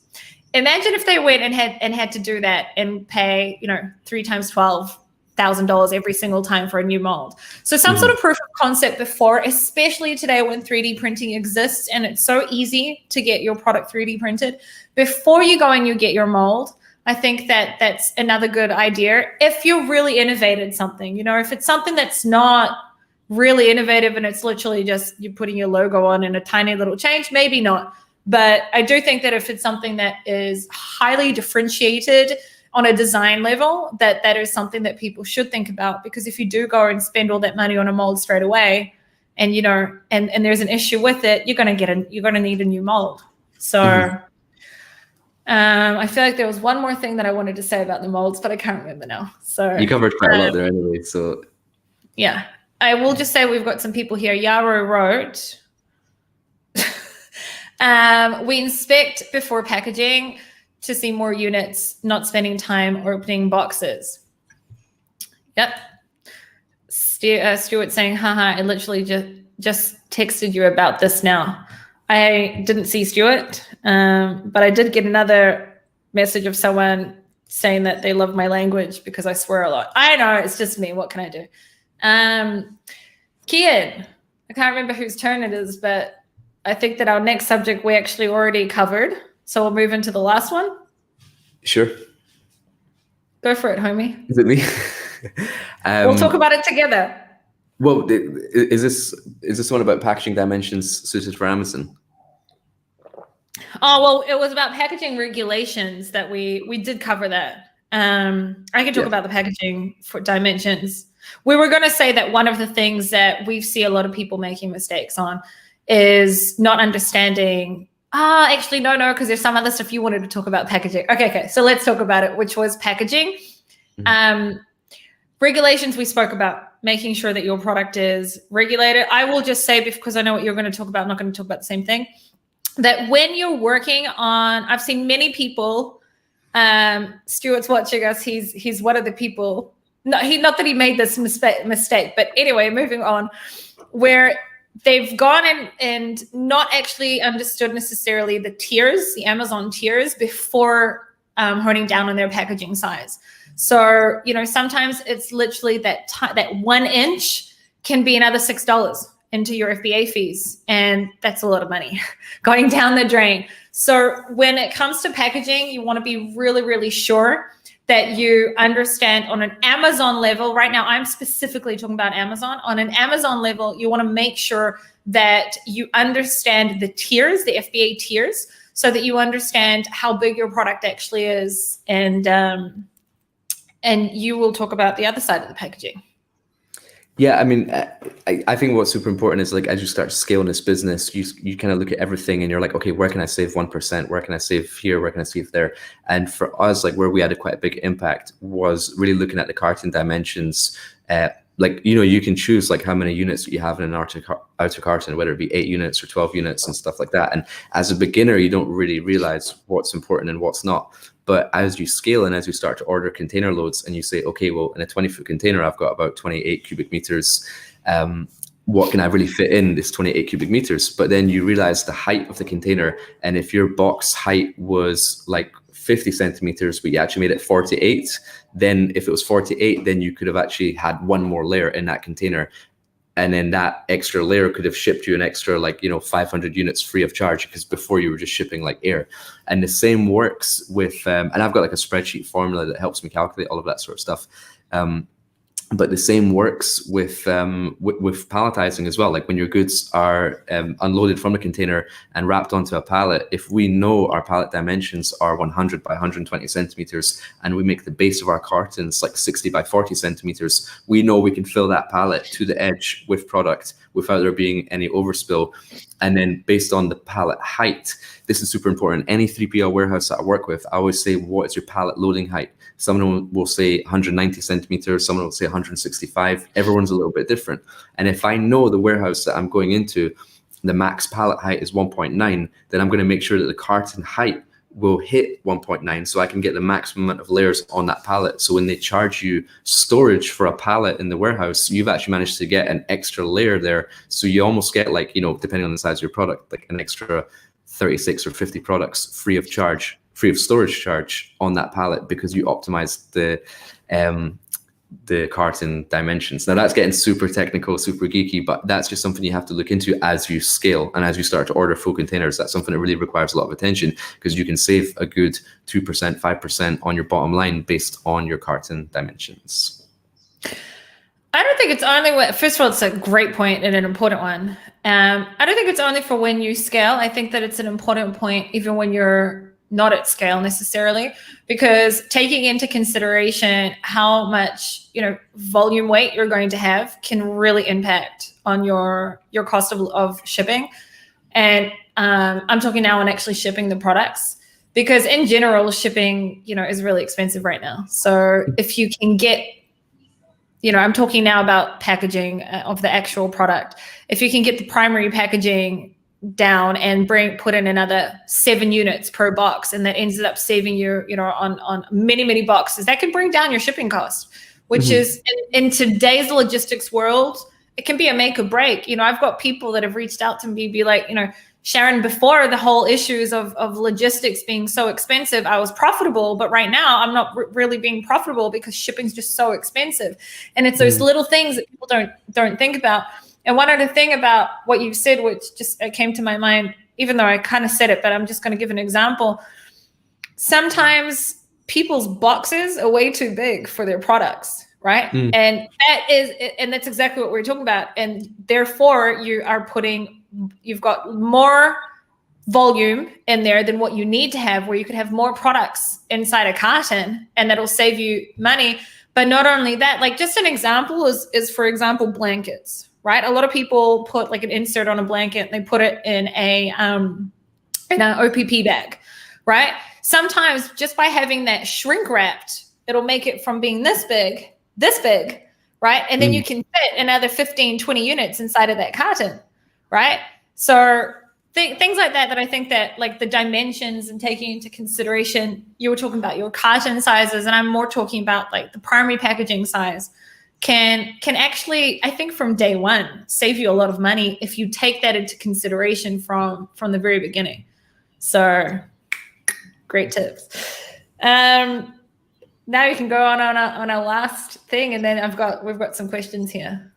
Imagine if they went and had to do that and pay, 3 times $12,000 every single time for a new mold. So some sort of proof of concept before, especially today when 3D printing exists and it's so easy to get your product 3D printed, before you go and you get your mold. I think that's another good idea. If you're really innovated something, if it's something that's not really innovative and it's literally just you're putting your logo on and a tiny little change, maybe not. But I do think that if it's something that is highly differentiated on a design level, that is something that people should think about. Because if you do go and spend all that money on a mold straight away, and and there's an issue with it, you're gonna need a new mold. So. I feel like there was one more thing that I wanted to say about the molds, but I can't remember now. So you covered quite a lot there anyway. So yeah, I will just say we've got some people here. Yaro wrote, we inspect before packaging to see more units, not spending time opening boxes. Yep. Stuart saying, haha, I literally just texted you about this now. I didn't see Stuart, but I did get another message of someone saying that they love my language because I swear a lot. I know, it's just me. What can I do? Kian, I can't remember whose turn it is, but I think that our next subject we actually already covered. So we'll move into the last one. Sure. Go for it, homie. Is it me? We'll talk about it together. Well, is this one about packaging dimensions suited for Amazon? Oh, well, it was about packaging regulations that we did cover that. I can talk about the packaging for dimensions. We were going to say that one of the things that we see a lot of people making mistakes on is not understanding. Actually, no, because there's some other stuff you wanted to talk about packaging. Okay. So let's talk about it, which was packaging. Regulations we spoke about. Making sure that your product is regulated. I will just say, because I know what you're going to talk about, I'm not going to talk about the same thing, that when you're working on, I've seen many people, Stuart's watching us, he's one of the people, not that he made this mistake, but anyway, moving on, where they've gone and not actually understood necessarily the tiers, the Amazon tiers, before honing down on their packaging size. So, sometimes it's literally that 1 inch can be another $6 into your FBA fees. And that's a lot of money going down the drain. So when it comes to packaging, you want to be really, really sure that you understand on an Amazon level. Right now, I'm specifically talking about Amazon. On an Amazon level, you want to make sure that you understand the tiers, the FBA tiers, so that you understand how big your product actually is. And you will talk about the other side of the packaging. Yeah, I mean, I think what's super important is like as you start scaling this business, you kind of look at everything and you're like, okay, where can I save 1%? Where can I save here? Where can I save there? And for us, like where we had quite a big impact was really looking at the carton dimensions. Like, you know, you can choose like how many units that you have in an outer carton, whether it be 8 units or 12 units and stuff like that. And as a beginner, you don't really realize what's important and what's not. But as you scale and as you start to order container loads and you say, okay, well, in a 20-foot container, I've got about 28 cubic meters. What can I really fit in this 28 cubic meters? But then you realize the height of the container. And if your box height was like 50 centimeters, but you actually made it 48, then if it was 48, then you could have actually had one more layer in that container. And then that extra layer could have shipped you an extra, like, you know, 500 units free of charge, because before you were just shipping like air. And the same works with, and I've got like a spreadsheet formula that helps me calculate all of that sort of stuff. But the same works with palletizing as well. Like when your goods are unloaded from a container and wrapped onto a pallet, if we know our pallet dimensions are 100 by 120 centimeters and we make the base of our cartons like 60 by 40 centimeters, we know we can fill that pallet to the edge with product without there being any overspill. And then based on the pallet height, this is super important. Any 3PL warehouse that I work with, I always say, what is your pallet loading height? Someone will say 190 centimeters, someone will say 165. Everyone's a little bit different. And if I know the warehouse that I'm going into, the max pallet height is 1.9, then I'm going to make sure that the carton height will hit 1.9 so I can get the maximum amount of layers on that pallet. So when they charge you storage for a pallet in the warehouse, you've actually managed to get an extra layer there. So you almost get like, you know, depending on the size of your product, like an extra 36 or 50 products free of charge, free of storage charge on that pallet, because you optimized the carton dimensions. Now that's getting super technical, super geeky, but that's just something you have to look into as you scale and as you start to order full containers. That's something that really requires a lot of attention, because you can save a good 2%, 5% on your bottom line based on your carton dimensions. I don't think it's only, first of all, it's a great point and an important one. I don't think it's only for when you scale. I think that it's an important point even when you're not at scale necessarily, because taking into consideration how much, you know, volume weight you're going to have can really impact on your cost of shipping. And I'm talking now on actually shipping the products, because in general, shipping, you know, is really expensive right now. So if you can get, you know, I'm talking now about packaging of the actual product. If you can get the primary packaging down and put in another 7 units per box, and that ends up saving you, you know, on many boxes, that can bring down your shipping cost, which is in today's logistics world, it can be a make or break. You know, I've got people that have reached out to me, be like, you know, Sharon, before the whole issues of logistics being so expensive, I was profitable, but right now I'm not really being profitable because shipping's just so expensive. And it's those little things that people don't think about. And one other thing about what you said, which just came to my mind, even though I kind of said it, but I'm just going to give an example. Sometimes people's boxes are way too big for their products, right? And that's exactly what we're talking about. And therefore you've got more volume in there than what you need to have, where you could have more products inside a carton, and that'll save you money. But not only that, like just an example is for example, blankets. Right, a lot of people put like an insert on a blanket and they put it in an OPP bag, right? Sometimes just by having that shrink wrapped, it'll make it from being this big, right? And then you can fit another 15, 20 units inside of that carton, right? So things like that I think that like the dimensions and taking into consideration, you were talking about your carton sizes, and I'm more talking about like the primary packaging size. Can actually, I think from day one, save you a lot of money if you take that into consideration from the very beginning. So great tips. Now you can go on our last thing, and then we've got some questions here.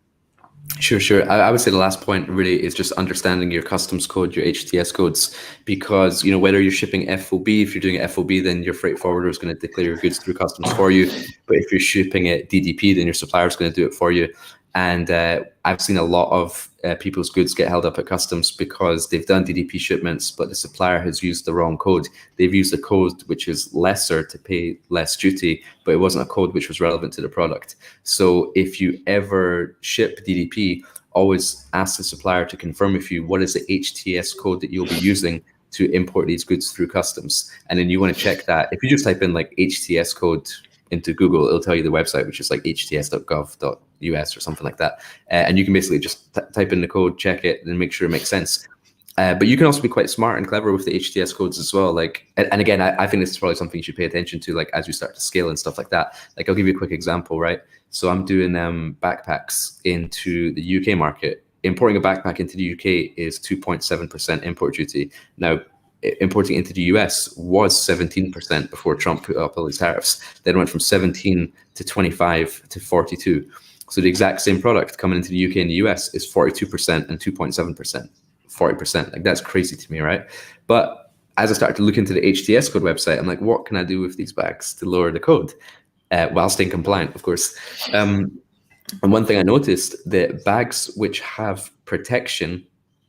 Sure. I would say the last point really is just understanding your customs code, your HTS codes, because, you know, whether you're shipping FOB, if you're doing it FOB, then your freight forwarder is going to declare your goods through customs for you. But if you're shipping it DDP, then your supplier is going to do it for you. And I've seen a lot of people's goods get held up at customs because they've done DDP shipments, but the supplier has used the wrong code. They've used a code which is lesser to pay less duty, but it wasn't a code which was relevant to the product. So if you ever ship DDP, always ask the supplier to confirm with you what is the HTS code that you'll be using to import these goods through customs. And then you want to check that. If you just type in like HTS code into Google, it'll tell you the website, which is like hts.gov.us or something like that. And you can basically just type in the code, check it, and make sure it makes sense. But you can also be quite smart and clever with the HTS codes as well. Like, and again, I think this is probably something you should pay attention to, like as you start to scale and stuff like that. Like, I'll give you a quick example, right? So I'm doing backpacks into the UK market. Importing a backpack into the UK is 2.7% import duty. Now, importing into the US was 17% before Trump put up all these tariffs. Then it went from 17 to 25 to 42. So the exact same product coming into the UK and the US is 42% and 2.7%, 40%. Like, that's crazy to me, right? But as I started to look into the HTS code website, I'm like, what can I do with these bags to lower the code while staying compliant, of course? And one thing I noticed, that bags which have protection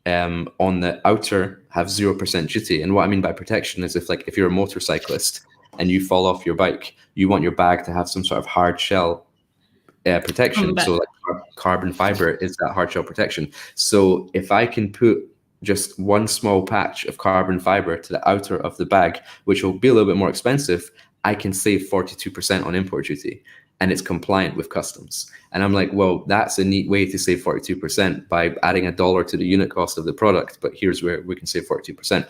on the outer have 0% duty. And what I mean by protection is if you're a motorcyclist and you fall off your bike, you want your bag to have some sort of hard shell protection. So like carbon fiber is that hard shell protection. So if I can put just one small patch of carbon fiber to the outer of the bag, which will be a little bit more expensive, I can save 42% on import duty. And it's compliant with customs. And I'm like, well, that's a neat way to save 42% by adding $1 to the unit cost of the product. But here's where we can save 42%.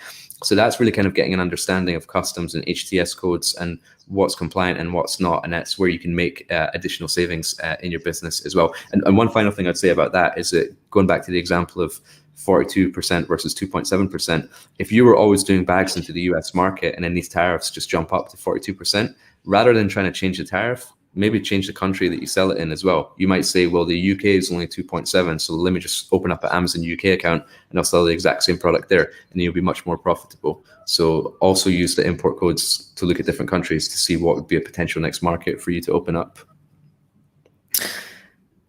So that's really kind of getting an understanding of customs and HTS codes and what's compliant and what's not. And that's where you can make additional savings in your business as well. And one final thing I'd say about that is that going back to the example of 42% versus 2.7%, if you were always doing bags into the US market and then these tariffs just jump up to 42%, rather than trying to change the tariff, maybe change the country that you sell it in as well. You might say, well, the UK is only 2.7, so let me just open up an Amazon UK account and I'll sell the exact same product there, and you'll be much more profitable. So also use the import codes to look at different countries to see what would be a potential next market for you to open up.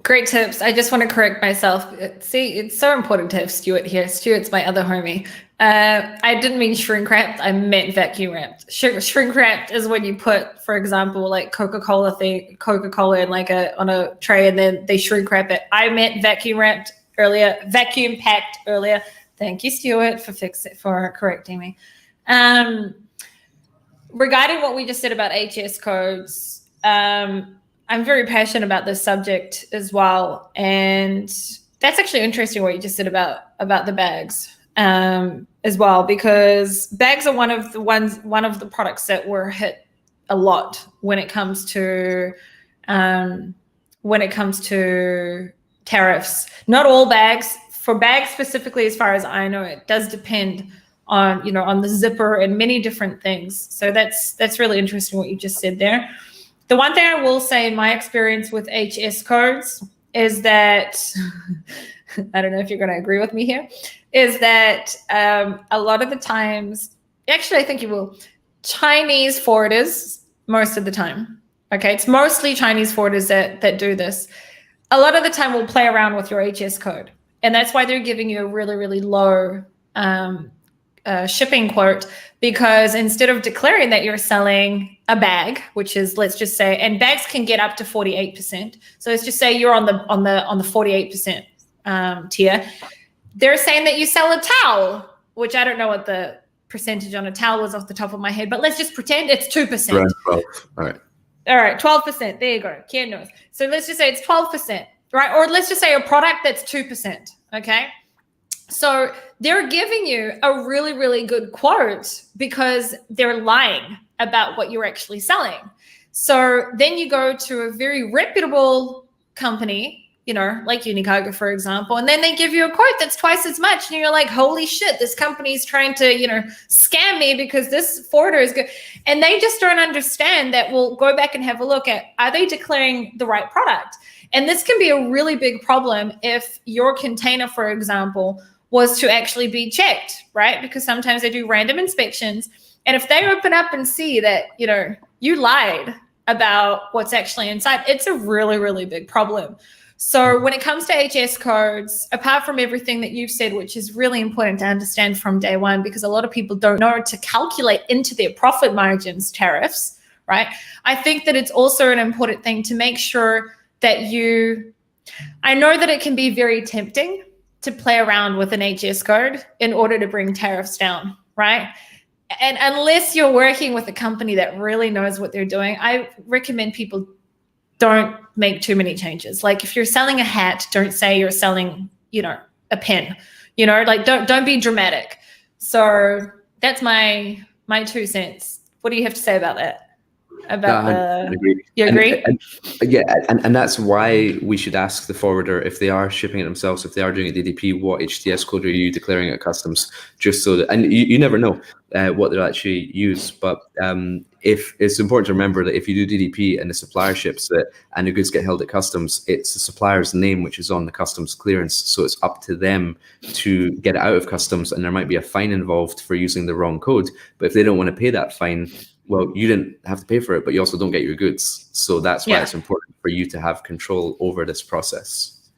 Great tips. I just want to correct myself. See, it's so important to have Stuart here. Stuart's my other homie. I didn't mean shrink wrapped. I meant vacuum wrapped. Shrink wrapped is when you put, for example, like Coca-Cola in like on a tray, and then they shrink wrap it. I meant vacuum packed earlier. Thank you, Stuart, for correcting me. Regarding what we just said about HS codes, I'm very passionate about this subject as well, and that's actually interesting what you just said about the bags as well, because bags are one of the products that were hit a lot when it comes to tariffs. Not all bags. For bags specifically, as far as I know, it does depend on the zipper and many different things. So that's really interesting what you just said there. The one thing I will say in my experience with HS codes is that, I don't know if you're going to agree with me here, is that a lot of the times, actually I think you will, Chinese forwarders, most of the time, okay, it's mostly Chinese forwarders that do this. A lot of the time will play around with your HS code. And that's why they're giving you a really, really low shipping quote, because instead of declaring that you're selling a bag, which is, let's just say, and bags can get up to 48%. So let's just say you're on the 48% tier. They're saying that you sell a towel, which I don't know what the percentage on a towel was off the top of my head, but let's just pretend it's 2%. Right, 12. All right, 12%. There you go. Kian knows. So let's just say it's 12%, right? Or let's just say a product that's 2%, okay? So they're giving you a really, really good quote because they're lying about what you're actually selling. So then you go to a very reputable company, like Unicargo, for example, and then they give you a quote that's twice as much. And you're like, holy shit, this company's trying to, scam me because this forwarder is good. And they just don't understand that. We'll go back and have a look at, are they declaring the right product? And this can be a really big problem if your container, for example, was to actually be checked, right? Because sometimes they do random inspections. And if they open up and see that, you lied about what's actually inside, it's a really, really big problem. So when it comes to HS codes, apart from everything that you've said, which is really important to understand from day one, because a lot of people don't know to calculate into their profit margins tariffs, right? I think that it's also an important thing to make sure that I know that it can be very tempting to play around with an HS code in order to bring tariffs down, right? And unless you're working with a company that really knows what they're doing, I recommend people don't make too many changes. Like if you're selling a hat, don't say you're selling, a pen, like don't be dramatic. So that's my 2 cents. What do you have to say about that? You agree? And that's why we should ask the forwarder if they are shipping it themselves, if they are doing a DDP, what HTS code are you declaring at customs, just so that, and you never know what they'll actually use. But if it's important to remember that if you do DDP and the supplier ships it and the goods get held at customs, it's the supplier's name which is on the customs clearance, so it's up to them to get it out of customs, and there might be a fine involved for using the wrong code. But if they don't want to pay that fine, well, you didn't have to pay for it, but you also don't get your goods. So that's why it's important for you to have control over this process.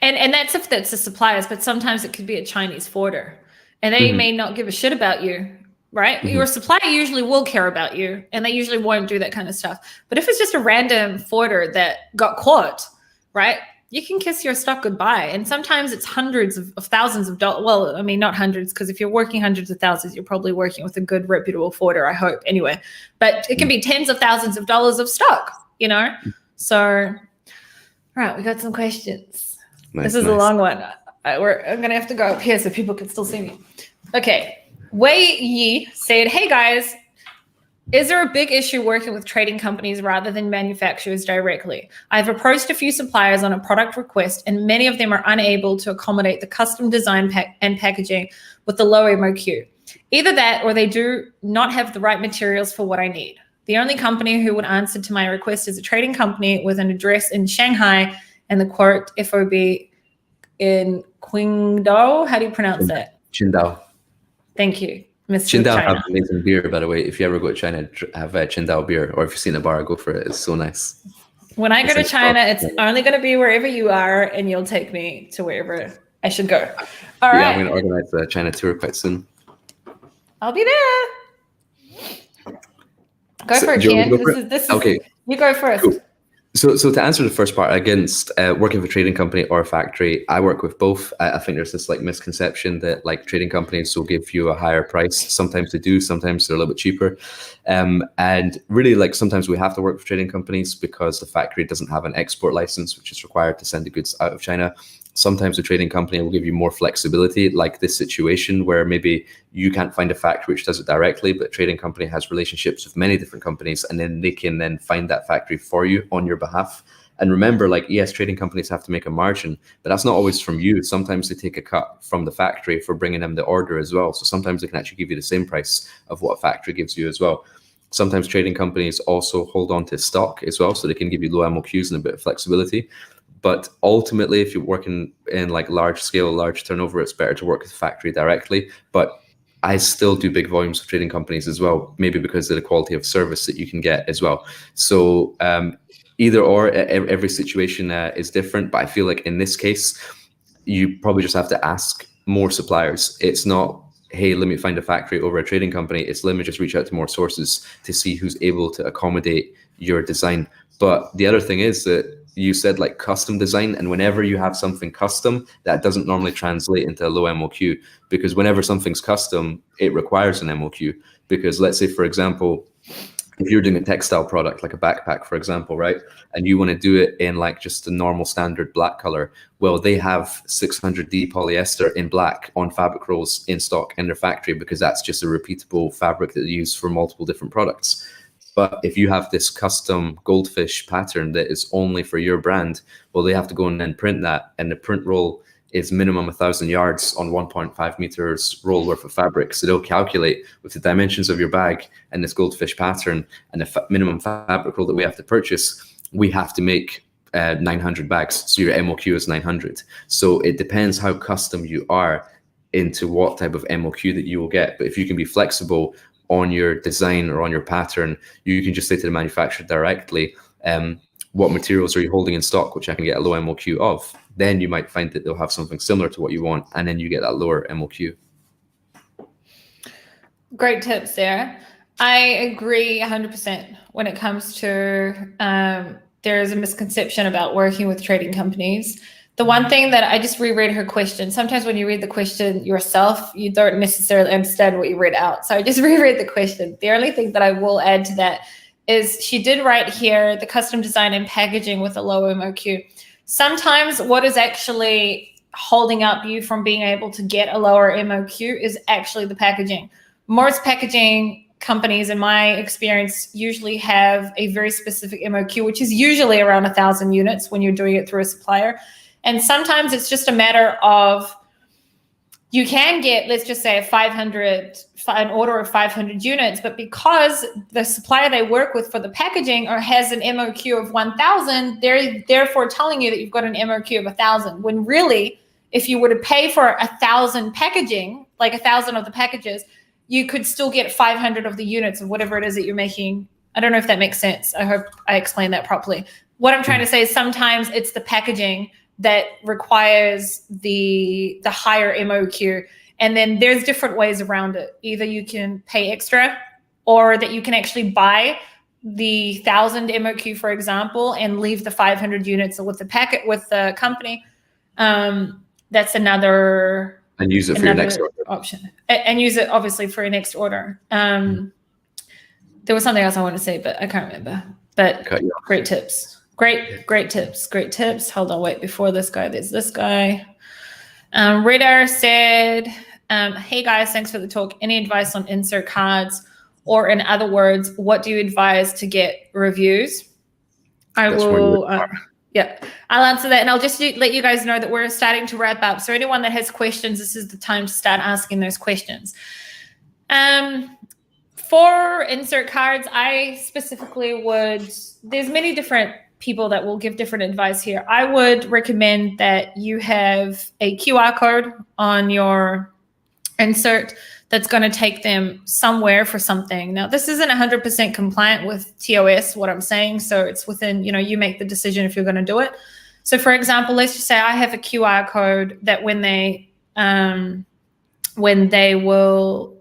And that's if that's the suppliers, but sometimes it could be a Chinese forwarder, and they may not give a shit about you, right? Your supplier usually will care about you, and they usually won't do that kind of stuff. But if it's just a random forwarder that got caught, right, you can kiss your stock goodbye. And sometimes it's hundreds of thousands of dollars. Well, I mean, not hundreds, because if you're working hundreds of thousands, you're probably working with a good, reputable forwarder, I hope, anyway. But it can be tens of thousands of dollars of stock, So, all right, we got some questions. This is a long one. I'm going to have to go up here so people can still see me. Okay. Wei Yi said, hey, guys, is there a big issue working with trading companies rather than manufacturers directly? I've approached a few suppliers on a product request, and many of them are unable to accommodate the custom design and packaging with the low MOQ. Either that, or they do not have the right materials for what I need. The only company who would answer to my request is a trading company with an address in Shanghai and the quote FOB in Qingdao. How do you pronounce that? Qingdao. Thank you. Qingdao have amazing beer, by the way. If you ever go to China, have Qingdao beer, or if you've seen a bar, go for it. It's so nice. When I go to China, it's only going to be wherever you are, and you'll take me to wherever I should go. All right. I'm going to organize a China tour quite soon. I'll be there. Go for it, Kian. This is okay. You go first. Cool. So to answer the first part, against working for a trading company or a factory, I work with both. I think there's this misconception that trading companies will give you a higher price. Sometimes they do, sometimes they're a little bit cheaper. And really sometimes we have to work with trading companies because the factory doesn't have an export license, which is required to send the goods out of China. Sometimes a trading company will give you more flexibility, like this situation where maybe you can't find a factory which does it directly, but a trading company has relationships with many different companies, and then they can then find that factory for you on your behalf. And remember, yes, trading companies have to make a margin, but that's not always from you. Sometimes they take a cut from the factory for bringing them the order as well. So sometimes they can actually give you the same price of what a factory gives you as well. Sometimes trading companies also hold on to stock as well, so they can give you low MOQs and a bit of flexibility. But ultimately, if you're working in large scale, large turnover, it's better to work with the factory directly. But I still do big volumes of trading companies as well, maybe because of the quality of service that you can get as well. So either or, every situation is different. But I feel like in this case, you probably just have to ask more suppliers. It's not, hey, let me find a factory over a trading company. It's let me just reach out to more sources to see who's able to accommodate your design. But the other thing is that you said custom design, and whenever you have something custom, that doesn't normally translate into a low MOQ, because whenever something's custom, it requires an MOQ. Because let's say, for example, if you're doing a textile product, like a backpack, for example, right, and you want to do it in just a normal standard black color, well, they have 600D polyester in black on fabric rolls in stock in their factory, because that's just a repeatable fabric that they use for multiple different products. But if you have this custom goldfish pattern that is only for your brand, well, they have to go and then print that. And the print roll is minimum 1,000 yards on 1.5 meters roll worth of fabric. So they'll calculate with the dimensions of your bag and this goldfish pattern and the minimum fabric roll that we have to purchase, we have to make 900 bags. So your MOQ is 900. So it depends how custom you are into what type of MOQ that you will get. But if you can be flexible on your design or on your pattern, you can just say to the manufacturer directly, what materials are you holding in stock, which I can get a low MOQ of. Then you might find that they'll have something similar to what you want, and then you get that lower MOQ. Great tips there. I agree 100% when it comes to there is a misconception about working with trading companies. The one thing that I just reread her question. Sometimes when you read the question yourself, you don't necessarily understand what you read out. So I just reread the question. The only thing that I will add to that is she did write here, the custom design and packaging with a low MOQ. Sometimes what is actually holding up you from being able to get a lower MOQ is actually the packaging. Most packaging companies, in my experience, usually have a very specific MOQ, which is usually around 1,000 units when you're doing it through a supplier. And sometimes it's just a matter of, you can get, let's just say an order of 500 units, but because the supplier they work with for the packaging has an MOQ of 1,000, they're therefore telling you that you've got an MOQ of 1,000, when really, if you were to pay for 1,000 packaging, like 1,000 of the packages, you could still get 500 of the units of whatever it is that you're making. I don't know if that makes sense. I hope I explained that properly. What I'm trying to say is sometimes it's the packaging that requires the higher MOQ. And then there's different ways around it. Either you can pay extra, or that you can actually buy the 1,000 MOQ, for example, and leave the 500 units with the company. That's another... And use it for your next order. Option. And use it, obviously, for your next order. There was something else I wanted to say, but I can't remember. But great tips. Great tips. Hold on, wait, before this guy, there's this guy. Rita said, hey guys, thanks for the talk. Any advice on insert cards? Or in other words, what do you advise to get reviews? I'll answer that. And I'll just let you guys know that we're starting to wrap up. So anyone that has questions, this is the time to start asking those questions. For insert cards, I specifically there's many different people that will give different advice here. I would recommend that you have a QR code on your insert that's going to take them somewhere for something. Now, this isn't 100% compliant with TOS, what I'm saying. So it's within, you make the decision if you're going to do it. So for example, let's just say I have a QR code that when they will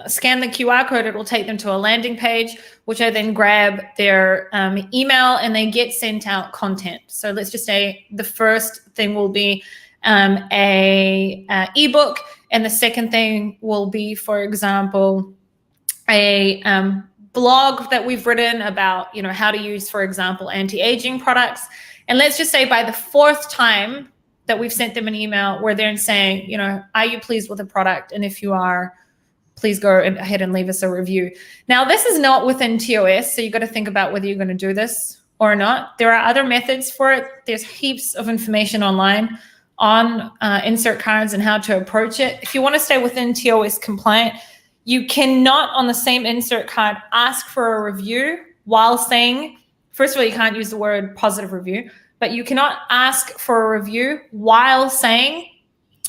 scan the QR code, it will take them to a landing page, which I then grab their email and they get sent out content. So let's just say the first thing will be a ebook, and the second thing will be, for example, a blog that we've written about, how to use, for example, anti-aging products. And let's just say by the fourth time that we've sent them an email where they're saying, are you pleased with the product? And if you are, please go ahead and leave us a review. Now, this is not within TOS, so you got to think about whether you're going to do this or not. There are other methods for it. There's heaps of information online on insert cards and how to approach it. If you want to stay within TOS compliant, you cannot, on the same insert card, ask for a review while saying, first of all, you can't use the word positive review, but you cannot ask for a review while saying,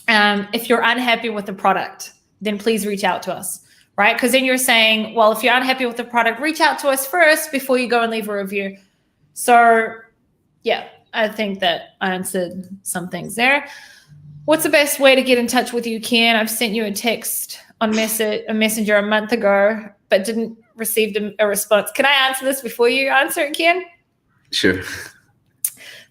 if you're unhappy with the product, then please reach out to us, right? Because then you're saying, well, if you're unhappy with the product, reach out to us first before you go and leave a review. So yeah, I think that I answered some things there. What's the best way to get in touch with you, Kian? I've sent you a text on Messenger a month ago, but didn't receive a response. Can I answer this before you answer it, Kian? Sure.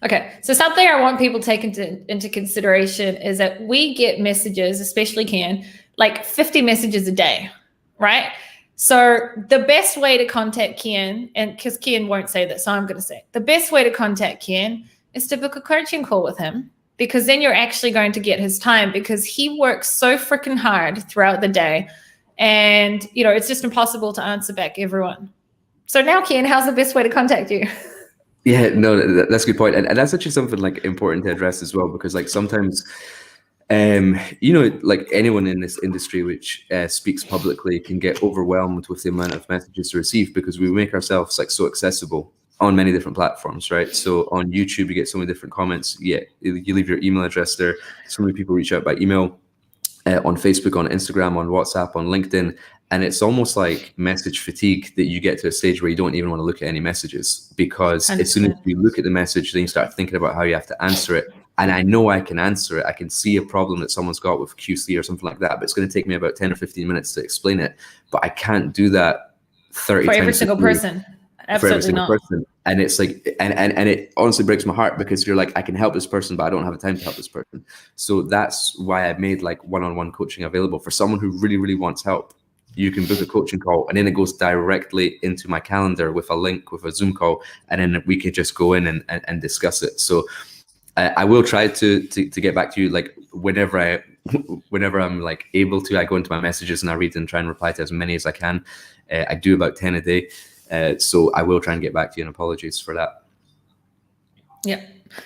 Okay, so something I want people to take into consideration is that we get messages, especially Kian, like 50 messages a day, right? So the best way to contact Kian, and because Kian won't say this, so I'm going to say it. The best way to contact Kian is to book a coaching call with him, because then you're actually going to get his time, because he works so freaking hard throughout the day, and it's just impossible to answer back everyone. So now, Kian, how's the best way to contact you? Yeah, no, that's a good point. And that's actually something important to address as well, because sometimes, like anyone in this industry which speaks publicly can get overwhelmed with the amount of messages to receive, because we make ourselves so accessible on many different platforms, right? So on YouTube, you get so many different comments. Yeah, you leave your email address there. So many people reach out by email. on Facebook, on Instagram, on WhatsApp, on LinkedIn. And it's almost like message fatigue, that you get to a stage where you don't even want to look at any messages, because 100%. as soon as you look at the message, then you start thinking about how you have to answer it. And I know I can answer it. I can see a problem that someone's got with QC or something like that, but it's going to take me about 10 or 15 minutes to explain it. But I can't do that 30 times for every single person. Absolutely for every single not. person. And it's like, and it honestly breaks my heart, because you're like, I can help this person, but I don't have the time to help this person. So that's why I made like one-on-one coaching available for someone who really, really wants help. You can book a coaching call, and then it goes directly into my calendar with a link, with a Zoom call, and then we could just go in and discuss it. So I will try to get back to you, like whenever I'm like able to. I go into my messages and I read and try and reply to as many as I can. I do about 10 a day. So I will try and get back to you, and apologies for that. Yeah.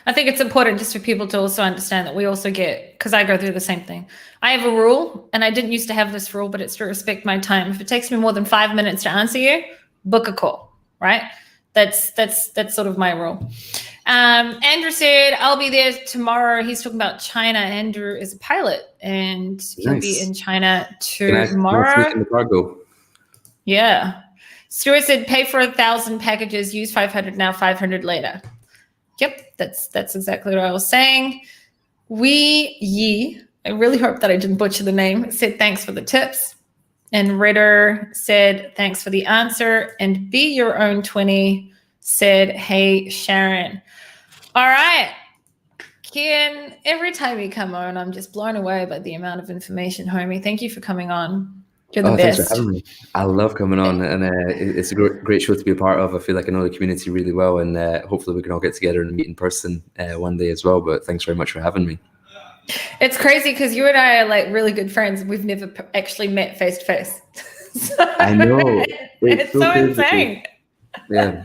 I think it's important just for people to also understand that we also get, because I go through the same thing. I have a rule, and I didn't used to have this rule, but it's to respect my time. If it takes me more than 5 minutes to answer you, book a call, right? That's sort of my rule. Andrew said, I'll be there tomorrow. He's talking about China. Andrew is a pilot, and he'll be in China tomorrow. In the cargo? Yeah. Stuart said, pay for 1,000 packages, use 500 now, 500 later. Yep, that's exactly what I was saying. I really hope that I didn't butcher the name, said thanks for the tips. And Ritter said thanks for the answer. And Be Your Own 20 said, hey, Sharon. All right. Kian, every time you come on, I'm just blown away by the amount of information, homie. Thank you for coming on. You're the best. Thanks for having me. I love coming on, and it's a great show to be a part of. I feel like I know the community really well, and hopefully we can all get together and meet in person one day as well. But thanks very much for having me. It's crazy because you and I are like really good friends. We've never actually met face to face. I know. It's so insane. Yeah.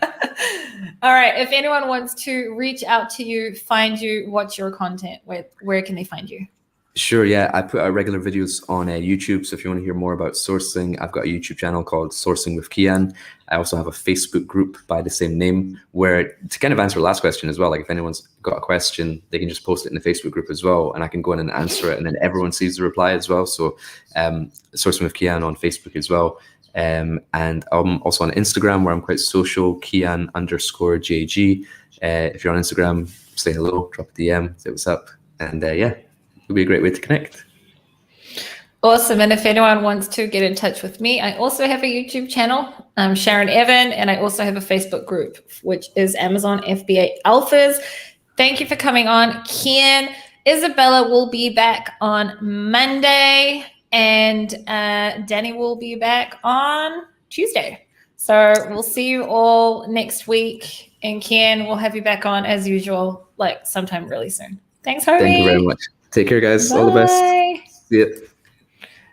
All right. If anyone wants to reach out to you, find you, watch your content, where can they find you? Sure, yeah. I put out regular videos on YouTube, so if you want to hear more about sourcing, I've got a YouTube channel called Sourcing with Kian. I also have a Facebook group by the same name, where, to kind of answer the last question as well, like if anyone's got a question, they can just post it in the Facebook group as well, and I can go in and answer it, and then everyone sees the reply as well. So Sourcing with Kian on Facebook as well. And I'm also on Instagram, where I'm quite social, Kian_JG. If you're on Instagram, say hello, drop a DM, say what's up, and yeah. It'll be a great way to connect. Awesome. And if anyone wants to get in touch with me, I also have a YouTube channel, Sharon Evan, and I also have a Facebook group, which is Amazon FBA Alphas. Thank you for coming on, Kian. Isabella will be back on Monday, and Danny will be back on Tuesday. So we'll see you all next week, and Kian, we'll have you back on as usual, like sometime really soon. Thanks, homie. Thank you very much. Take care, guys. Bye. All the best. See ya.